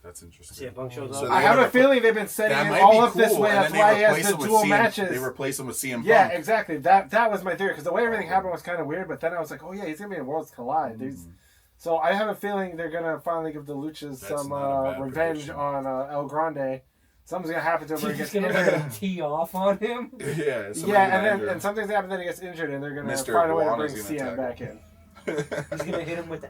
that's See interesting. if Punk shows So up. I have a feeling they've been setting That it might all be up this cool, way. and That's then why they he has replace the him with dual CM matches. They replace him with CM Punk. Yeah, exactly. That was my theory because the way everything happened was kind of weird. But then I was like, oh yeah, he's gonna be in Worlds Collide. So I have a feeling they're gonna finally give the Luchas That's some not a bad revenge prediction. on El Grande. Something's gonna happen to him where he He's gets gonna injured. like tee off on him. Yeah, And something's gonna happen that he gets injured, and they're gonna Mr. find a way to bring Iguana's gonna CM back attack in. He's gonna hit him with the.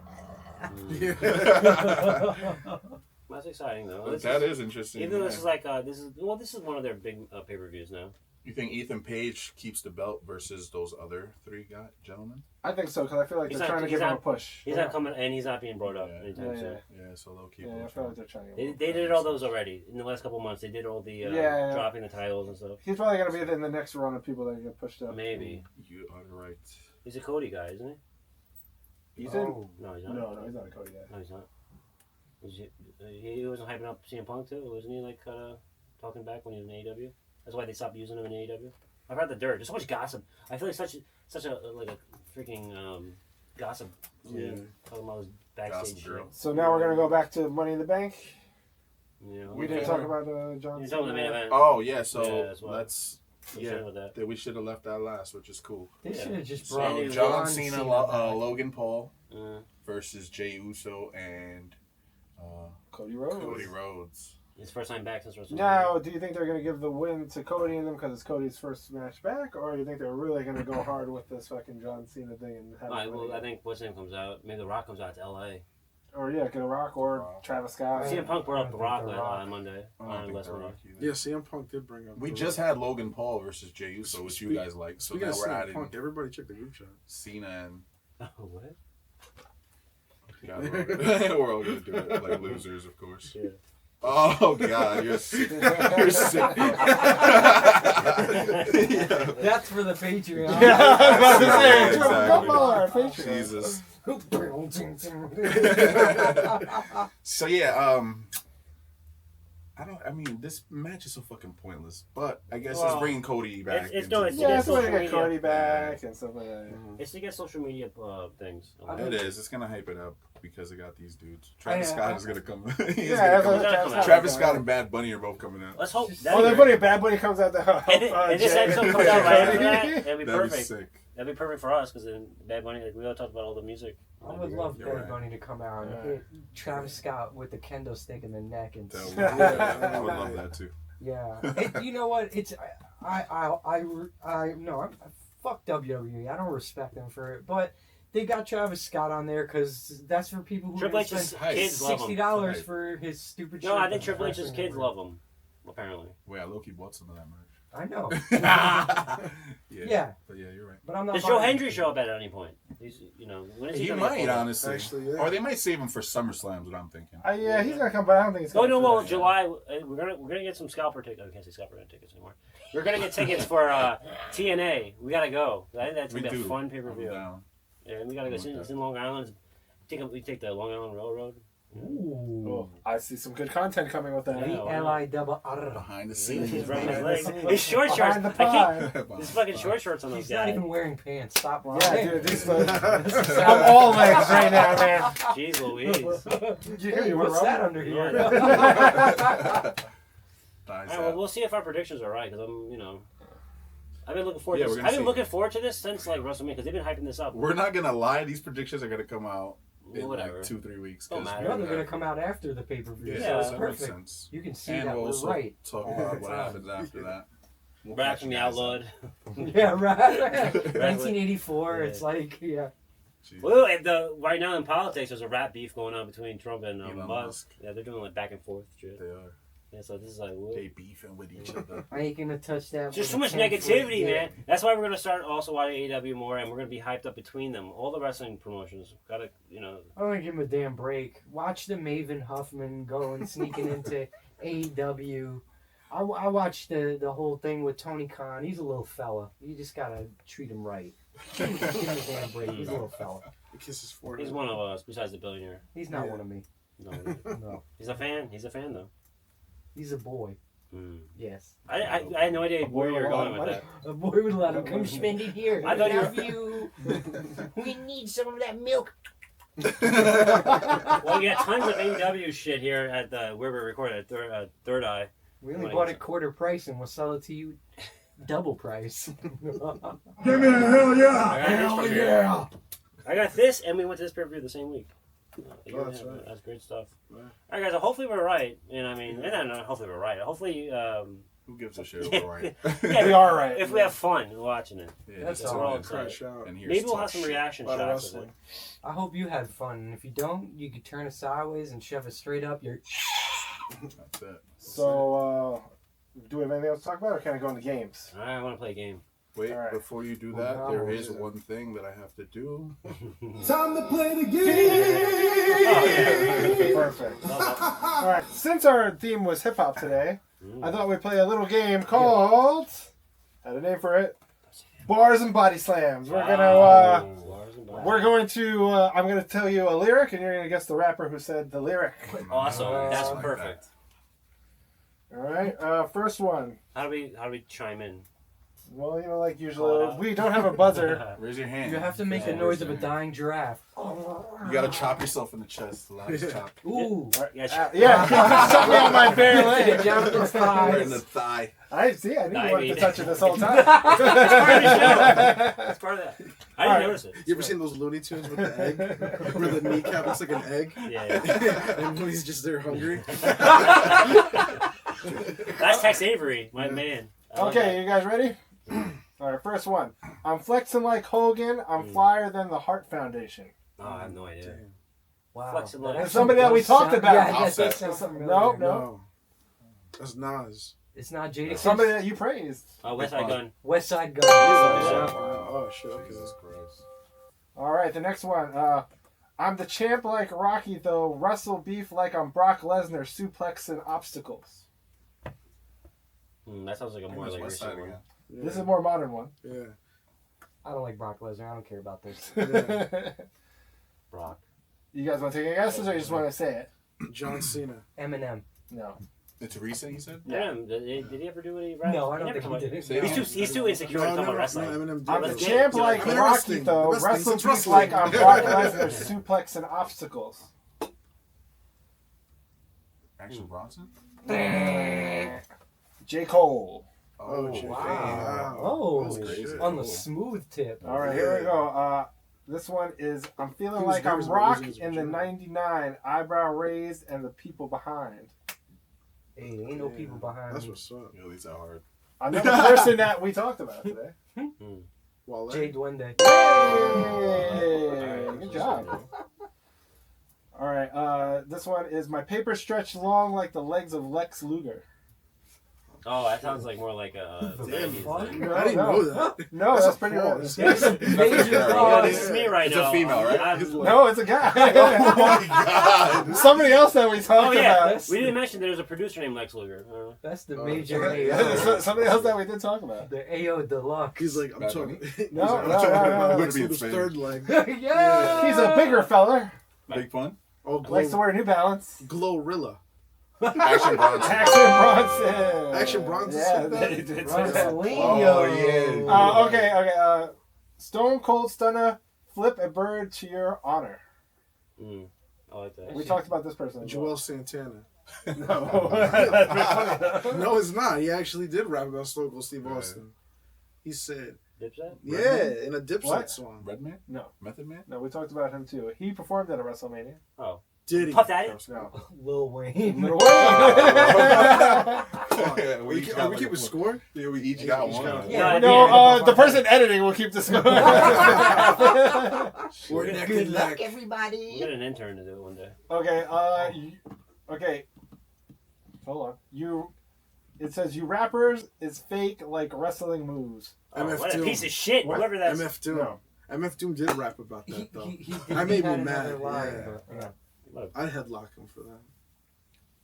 That's exciting though. That is interesting. Even though this yeah. is like this is one of their big pay per views now. You think Ethan Page keeps the belt versus those other three gentlemen? I think so because I feel like He's they're not- trying to he's give him a not- push. He's not coming, and he's not being brought up Yeah. anytime soon. Yeah, so they'll keep. Yeah, I feel like they're trying to. Give him a They push. did all those already in the last couple of months. They did all the Yeah. dropping the titles and stuff. He's probably gonna be in the next run of people that get pushed up. Maybe You are right. he's a Cody guy, isn't Ethan? Oh. he? No, he's No, not. he's not a Cody guy. No, he's not. He wasn't hyping up CM Punk too, wasn't he? Like talking back when he was in AEW. That's why they stopped using him in AEW. I've heard the dirt. There's so much gossip. I feel like such a like a freaking gossip. Yeah. Talking about his backstage Gossip shit. girl. So now we're gonna go back to Money in the Bank. You know, We didn't Okay. talk about John He's talking the main Cena. event. Oh yeah, so Yeah, that's why. let's We yeah. should've with that. We should have left that last, which is cool. They Yeah. should have just So brought John Cena, back. Logan Paul Uh, versus Jey Uso and Cody Rhodes. Cody Rhodes. his first time back since WrestleMania. Now, do you think they're going to give the win to Cody and them because it's Cody's first match back, or do you think they're really going to go hard with this fucking John Cena thing and have Alright, it well, really I go? think what's name comes out. Maybe The Rock comes out to LA. or get a Rock or Travis Scott. CM Punk brought up The Rock The Rock. on Monday. I don't On think The WrestleMania. Rock either. Yeah, CM Punk did bring up. We the just Rock. had Logan Paul versus Jey Uso, which you guys like. So Speaking now of we're CM adding Punk, everybody check the group chat. Cena and. Oh, what? God, we're all gonna do it like losers, of course. Yeah. Oh God, you're sick. You're sick. Yeah. That's for the Patreon. Yeah, I was about to Yeah, say, exactly. come on, our Patreon. Jesus. Jesus. So yeah, I mean, this match is so fucking pointless. But I guess it's Well, bringing Cody back. it's into- It's Yeah, to that's why social they media. got Cody back and stuff like that. It's to get social media things. It is. It's gonna hype it up because they got these dudes. Travis Yeah. Scott is gonna come. He's Yeah, gonna that's come. what Travis Scott and Bad Bunny are both coming out. Let's hope. Oh, that'd they're be funny. great. Bad Bunny comes out to help. And this Jay. episode comes out right after that. That'd be That'd be perfect. sick. That'd be perfect for us because then Bad Bunny, like we all talked about all the music. I would love You're Bad right. Bunny to come out and hit Travis Scott with the kendo stick in the neck and That would, yeah, I would love that too. yeah. You know what? It's fuck WWE. I don't respect them for it, but they got Travis Scott on there because that's for people who Triple are gonna H's spend kids love him. $60 for his stupid. No, shirt I think on Triple H's wrestling kids ring. love him. Apparently. Wait, I low-key bought some of that merch. I know. Yeah. But yeah, you're right. But I'm not. Does Joe buying Hendry it. show up at any point? He's, when is he He gonna might, get pulled? honestly. Actually, yeah. Or they might save him for SummerSlam, is what I'm thinking. Yeah, he's gonna come, but I don't think he's Oh coming. no! for Well, that. July we're gonna get some scalper tickets. I can't say scalper tickets anymore. We're gonna get tickets for TNA. We gotta go. I think that's We gonna be do. a fun pay per I'm view. down. Yeah, we gotta go. It's in Long Island. We take the Long Island Railroad. Ooh. Oh, I see some good content coming with that. Yeah. VLIRR. Behind the He's scenes. running his behind the legs. His short shorts. Behind the I can't. pie. This fucking short shorts on those He's not guys. even wearing pants. Stop lying. Yeah, dude, this is I'm all legs right now, man. Jeez Louise. You What's that under here? Thighs Alright, out. well, we'll see if our predictions are right because I've been looking forward. Yeah, to we're this. gonna I've been see. looking forward to this since like WrestleMania because they've been hyping this up. We're not gonna lie; these predictions are gonna come out in Whatever. like 2-3 weeks. Don't 'cause matter. we're No, they're gonna come out after the pay per view. Yeah, Yeah, so it's that makes perfect. sense. You can see And that we'll we're also right. talk all about the what time. happens after that. We'll Back catch from you the guys up. outlawed. Yeah, right. 1984. Yeah. It's like, yeah. Jeez. Well, right now in politics, there's a rap beef going on between Trump and Elon Musk. Musk. Yeah, they're doing like back and forth shit. They are. Yeah, so this is like, whoa. They beefing with each other. I ain't gonna touch that. There's too with much a 10-foot negativity, dick. man. That's why we're gonna start also watching AEW more, and we're gonna be hyped up between them. All the wrestling promotions gotta, I don't want to give him a damn break. Watch the Maven Huffman going sneaking into AEW. I watched the whole thing with Tony Khan. He's a little fella. You just gotta treat him right. Give him a damn break. He's a little fella. He kisses his forehead. He's one of us, besides the billionaire. He's not Yeah. one of me. No, No, he's a fan. He's a fan though. he's a boy. Hmm. Yes. I had no idea where you were going with that. A boy would let him come spend it here. I thought you were- you. We need some of that milk. Well, you got tons of AEW shit here at where we're recording at Third Eye. We only What bought is it it? quarter price and we'll sell it to you double price. Give me a hell yeah! Hell yeah! I got this, and we went to this pay-per-view the same week. that's right. That's great stuff. Right. All right, guys. So hopefully we're right. And I mean, no, hopefully we're right. Hopefully, Who gives a shit? We're right. yeah, We are right. If we have fun watching it, Yeah, That's just all. tune in. Right. Crash out. And here's maybe we'll talk have some shit. reaction A lot of shots of it. wrestling. I hope you had fun. And if you don't, you could turn it sideways and shove it straight up your. That's it. So, do we have anything else to talk about, or can I go into games? All right, I want to play a game. Wait, All right. before you do Well, that, now there we'll is do that. one thing that I have to do. Time to play the game! Perfect. All right. Since our theme was hip hop today, I thought we'd play a little game called. Had a name for it. Bars and Body Slams. We're gonna. We're going to. I'm gonna tell you a lyric, and you're gonna guess the rapper who said the lyric. Awesome. That's like perfect. All right. First one. How do we chime in? Well, like Call it usually, out. we don't have a buzzer. Raise your hand. You have to make Yeah, the noise raise of a your hand. dying giraffe. You gotta chop yourself in the chest. Loudest chop. Ooh. Yeah, Yeah, shut me on my bare leg. Jonathan's Right in the thighs. thigh. I see. I knew you wanted to Diabetes. touch it this whole time. That's part of the show. That's part of that. I didn't Alright. notice it. You ever seen those Looney Tunes with the egg? Where the kneecap looks like an egg? Yeah. And when he's just there hungry? That's Tex Avery, my man. I love Okay, you guys ready? All right, first one. I'm flexing like Hogan. I'm flyer than the Heart Foundation. that. Oh, I have no idea. Wow. Flexing That like- actually Somebody that we does talked sound- about. Yeah, that Offset. does sound familiar. No. No. That's Nas. It's not Jada. Somebody that you praised. Westside Gunn. Westside Gunn. Oh shit. Okay. Jesus Christ. All right, the next one. I'm the champ like Rocky, though. Wrestle beef like I'm Brock Lesnar. Suplex and obstacles. That sounds like a more like West Side recent one. again. Yeah. This is a more modern one. Yeah. I don't like Brock Lesnar. I don't care about this. Brock. You guys want to take a guess, or you just want to say it? John Cena. Eminem. No. It's recent, you said? Yeah. Did he ever do any rap? No, I don't never think come he out- did. He's too insecure to talk about wrestling. Eminem did. I'm the Let's champ get it. like I mean, Rocky, wrestling. though. Wrestling, Wrestle it's beef wrestling. like I'm Brock Lesnar. Suplex and obstacles. Action Bronson? J. Cole. Oh, shit. Wow. Oh, Oh, crazy. on the smooth tip. All right, here we go. This one is I'm feeling He was like I'm nervous about Rock losing his in the virginity. '99, eyebrow raised, and the people behind. Hey, ain't no people behind That's me. what's up. Yo, these are hard. Another person that we talked about today. Wale. Jay Duende. Yay! Good job. All right, this one is my paper stretched long like the legs of Lex Luger. Oh, that sounds like more like a. Damn, fuck? No, I didn't know that. No, That's that's a pretty fraud. old. Major Yeah, fraud. this is me right It's now. a female, right? I'm- No, it's a guy. Oh my god! Somebody else that we Oh talked yeah, about. we didn't mention there's a producer named Lex Luger. That's the Oh, major Yeah, AO. somebody else that we did talk about. The AO Deluxe. He's like, I'm Bad talking. Bunny? He's No, like, I'm no, talking no, about no. Lex Being Luger's famous. third leg. yeah. He's a bigger feller. Big Pun? Oh, Likes to wear New Balance. Glorilla. Action Bronson. Action Bronson. Action Bronson Yeah, said that? they did say that. WrestleMania. Oh, Okay. Stone Cold Stunner, flip a bird to your honor. I like that. We talked about this person. as well. Joel Santana. No. That's pretty funny, though. No, it's not. He actually did rap about Stone Cold Steve Right. Austin. He said, Dipset? yeah, in a Dipset What? song. Redman? No. Method Man? No, we talked about him too. He performed at a WrestleMania. Oh. Did he? Puff Daddy? No. Lil Wayne. Little Yeah, Are we each got keeping like a point. score? Yeah, we each got each one. got one. Yeah, No, the person editing will keep the score. We're neck Good and luck, neck. We'll everybody. get an intern to do it one day. Okay, okay. Hold on. It says you rappers is fake like wrestling moves. Oh, MF what a Doom. piece of shit. What? Whoever that's. MF Doom. No. MF Doom did rap about that, though. He I made me had mad, another line, yeah. but, yeah. I'd headlock him for that.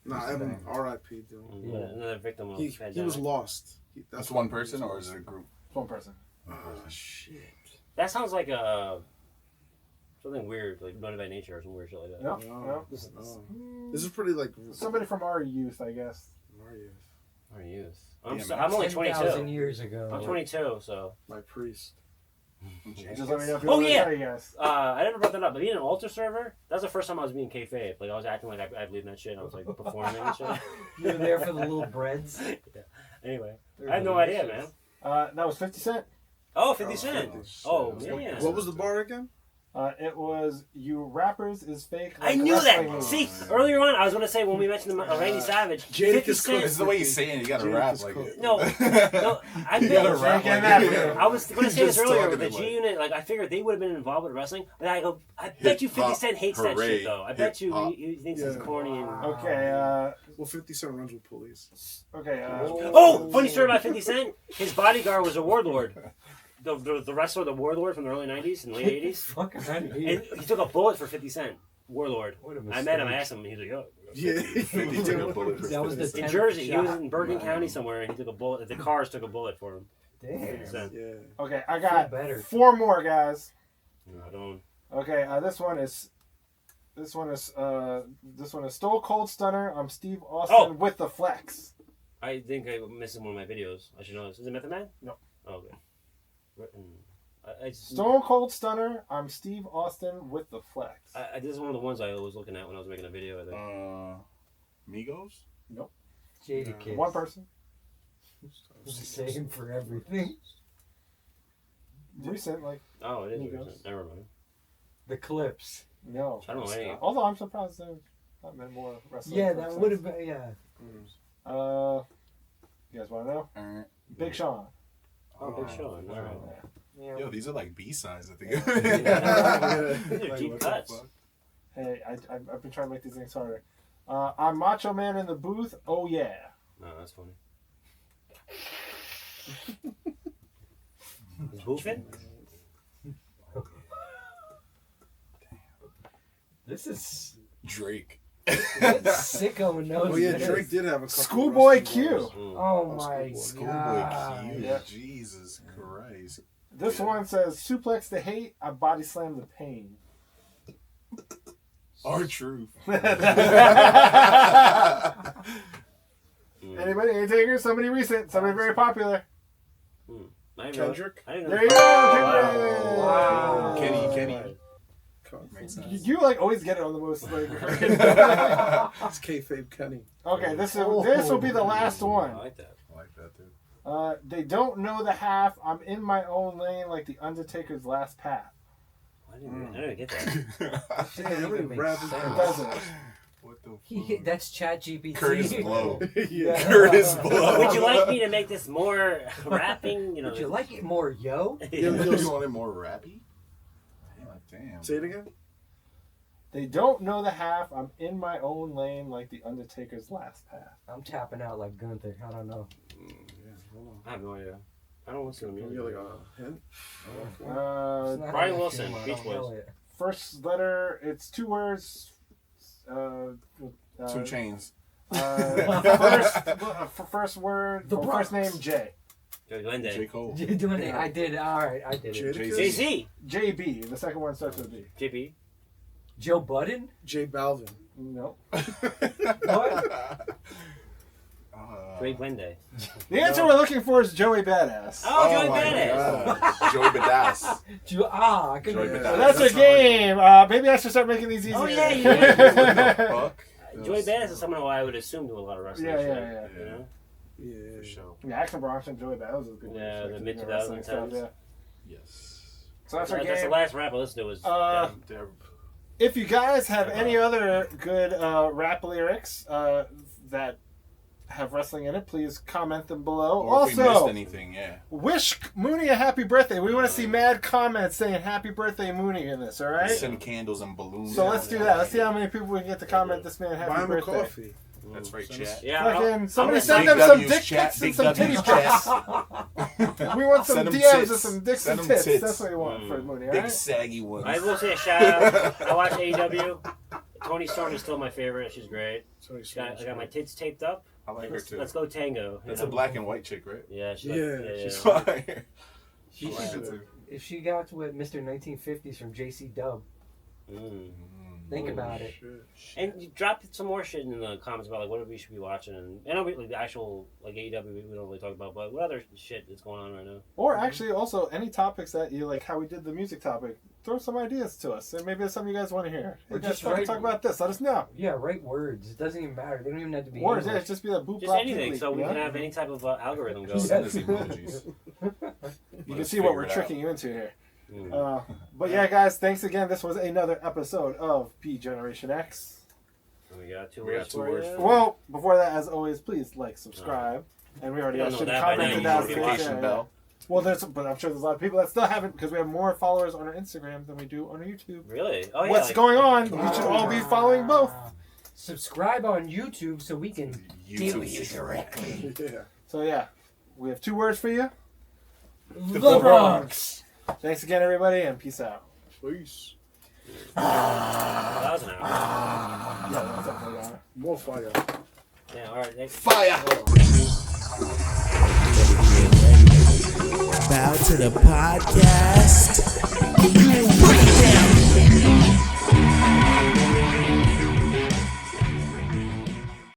Nah, Evan, R.I.P. Doom. Another victim of He pandemic. was lost. That's one person, or is it a group? One person. Oh, shit. That sounds like a something weird, like Motivated by Nature or some weird shit like that. No, No. no. This is pretty, like, Somebody from our youth, I guess. Mario. Our youth. Yeah, I'm only 10,000 22. years ago. I'm 22, so My priest. Just let me know if you Oh, want yeah. to tell you guys. I never brought that up. But being an altar server, that was the first time I was being kayfabe. Like I was acting like I believed in that shit. And I was like performing and shit. You were there for the little breads. Anyway, I had no idea, man. That was 50 Cent. Oh, 50 Cent. Oh, shit. man. What was the bar again? It was you rappers is fake. I like knew wrestling that. moves. See, earlier on, I was going to say when we mentioned Randy Savage, Jadakiss 50 This Cent. is the way he's saying it. You gotta Jadakiss rap like Cook. it. No, I You bet. gotta rap Get like that it. I was going to say this Just earlier talking with the it G like- Unit. Like I figured they would have been involved with wrestling, but I go, I bet you 50 Hip-hop Cent hates that parade. shit though. I bet you Hip-hop. he thinks it's Yeah. corny and. Okay. Well, 50 Cent runs with police. Okay. Oh, funny story about 50 Cent. His bodyguard was a warlord. The wrestler, the warlord from the early 90s and late 80s. Fuck out of And here. he took a bullet for 50 Cent. Warlord. What a I met him, I mistake. asked him, and he was like, oh. Yeah. 50 took a bullet for That was the 50 In 10th Jersey. He was shot. in Bergen County somewhere, and he took a bullet. The cars took a bullet for him. 50 Damn. Cent. Yeah. Okay. I got Feel better. 4 more guys. I don't. Okay. This one is Stone Cold Stunner. I'm Steve Austin Oh. with the flex. I think I missed one of my videos. I should know this. Is it Method Man? No. Oh, okay. I just, Stone Cold Stunner. I'm Steve Austin with the flex. this is one of the ones I was looking at when I was making a video, I think. Migos? Jada Kiss. One person. The same for everything. Recent, like Oh, it is. Migos. Recent. Never mind. The Clips. no. I don't know any. Although I'm surprised there's not been more wrestling. Yeah, for that sex. would have been, yeah. You guys want to know? Uh, Big Sean. Oh, Big Sean. All right. Yeah. Yo, these are like B-sides, I think. These are Like, deep what the cuts. fuck? Hey, I've been trying to make these things harder. I'm Macho Man in the booth. Oh yeah. No, that's funny. Is Boofin? This is Drake. what sicko knows. Oh yeah, this? Drake did have a couple Schoolboy wrestling Q. bars. Oh my Schoolboy god. Q. Yeah. Jesus Christ. This one says suplex the hate. I body slam the pain. Our truth. Anybody? Any takers? Somebody recent. Somebody very popular. Kendrick? I didn't know. There you go. Wow. Kenny. Makes sense. You like always get it on the most like. It's kayfabe Kenny. Okay, this will be the last I one. like that. I like that, dude. They don't know the half. I'm in my own lane like the Undertaker's last path. I didn't get that. Shit doesn't even make Rap- sense. It doesn't. What the fuck? That's ChatGPT. Curtis Blow. Yeah. Curtis Blow. Would you like me to make this more rapping? You know. Would you like it more, yo? You want it more rappy? Damn. Say it again. They don't know the half. I'm in my own lane like the Undertaker's last path. I'm tapping out like Gunther. I don't know. I have no idea. I don't listen to Can we music. get like a hint? It's not Brian like Wilson, him, I Beach don't know Boys. it. First letter. It's 2 words. 2 Chainz. First word. The First Bronx. name J. Joey Glendale. J. Cole. You're doing it. I did it. All right, I did it. Jadakiss? Jay-Z. JB. The second one starts with B. JP. Joe Budden? J Balvin. No. What? Joey Glendale. The answer we're looking for is Joey Badass. Oh, Joey my Badass. God. Joey Badass. I couldn't Joey even- Badass. So that's a game. Maybe I should start making these easier. Oh, yeah, Fuck. Joey Badass is someone who I would assume do a lot of wrestling. Yeah, shit, yeah. You know? Yeah. For sure. Yeah, Action Bronx and Joey Badass was a good. Yeah, the like, mid-2000s wrestling stuff, times. Yeah. Yes. So that's our That's the game. last rap I listened to was. They're- If you guys have any other good rap lyrics that have wrestling in it, please comment them below. Or if we missed Also, anything, yeah. wish Mooney a happy birthday. We want to see mad comments saying happy birthday Mooney in this, all right? Send candles and balloons. So let's do that. Let's see how many people we can get to comment this man Buy happy him a birthday. coffee. That's right, chat. Yeah, Fucking somebody I'm send Big them some W's, dick chat. pics and Big some titty W's, chat. pics. We want some Send 'em DMs tits. and some dicks Send and 'em tits. tits. That's what you want for Mooney, all Big right? saggy ones. I will say a shout out. I watch AEW. Tony Storm is still my favorite. She's great. I got my tits taped up. I like her too. Let's go tango. That's a black and white chick, right? Yeah, she's Yeah, like, she's Fire. She I like should- her too. If she got with Mr. 1950s from JC Dub, think about it. And you drop some more shit in the comments about like what we should be watching, and I know like the actual like AEW we don't really talk about, but what other shit is going on right now? Or actually, also any topics that you like, how we did the music topic. Throw some ideas to us, and maybe there's something you guys want to hear. Or Or just just write- talk about this. Let us know. Yeah, write words. It doesn't even matter. They don't even have to be Words, yeah, English. it's just be a boop Just blop, anything, bleep, so we yeah? can have any type of algorithm go. Send us emojis. You can see what we're tricking you into here. Mm. But yeah, guys, thanks again. This was another episode of P Generation X. We got two We got words two for words you. for Well, before that, as always, please like, subscribe, and we already You don't should know have that by commented now. that. Notification bell. Well, but I'm sure there's a lot of people that still haven't because we have more followers on our Instagram than we do on our YouTube. Really? Oh yeah. What's like- going on? You should all be following both. Subscribe on YouTube so we can deal YouTube. with you directly. Yeah. So yeah, we have 2 words for you. The Bronx. Thanks again, everybody, and peace out. Peace. That was an hour. Yeah, that's up, right on. More fire. Yeah. All right. Thanks. Fire! Bow to the podcast. Break it down.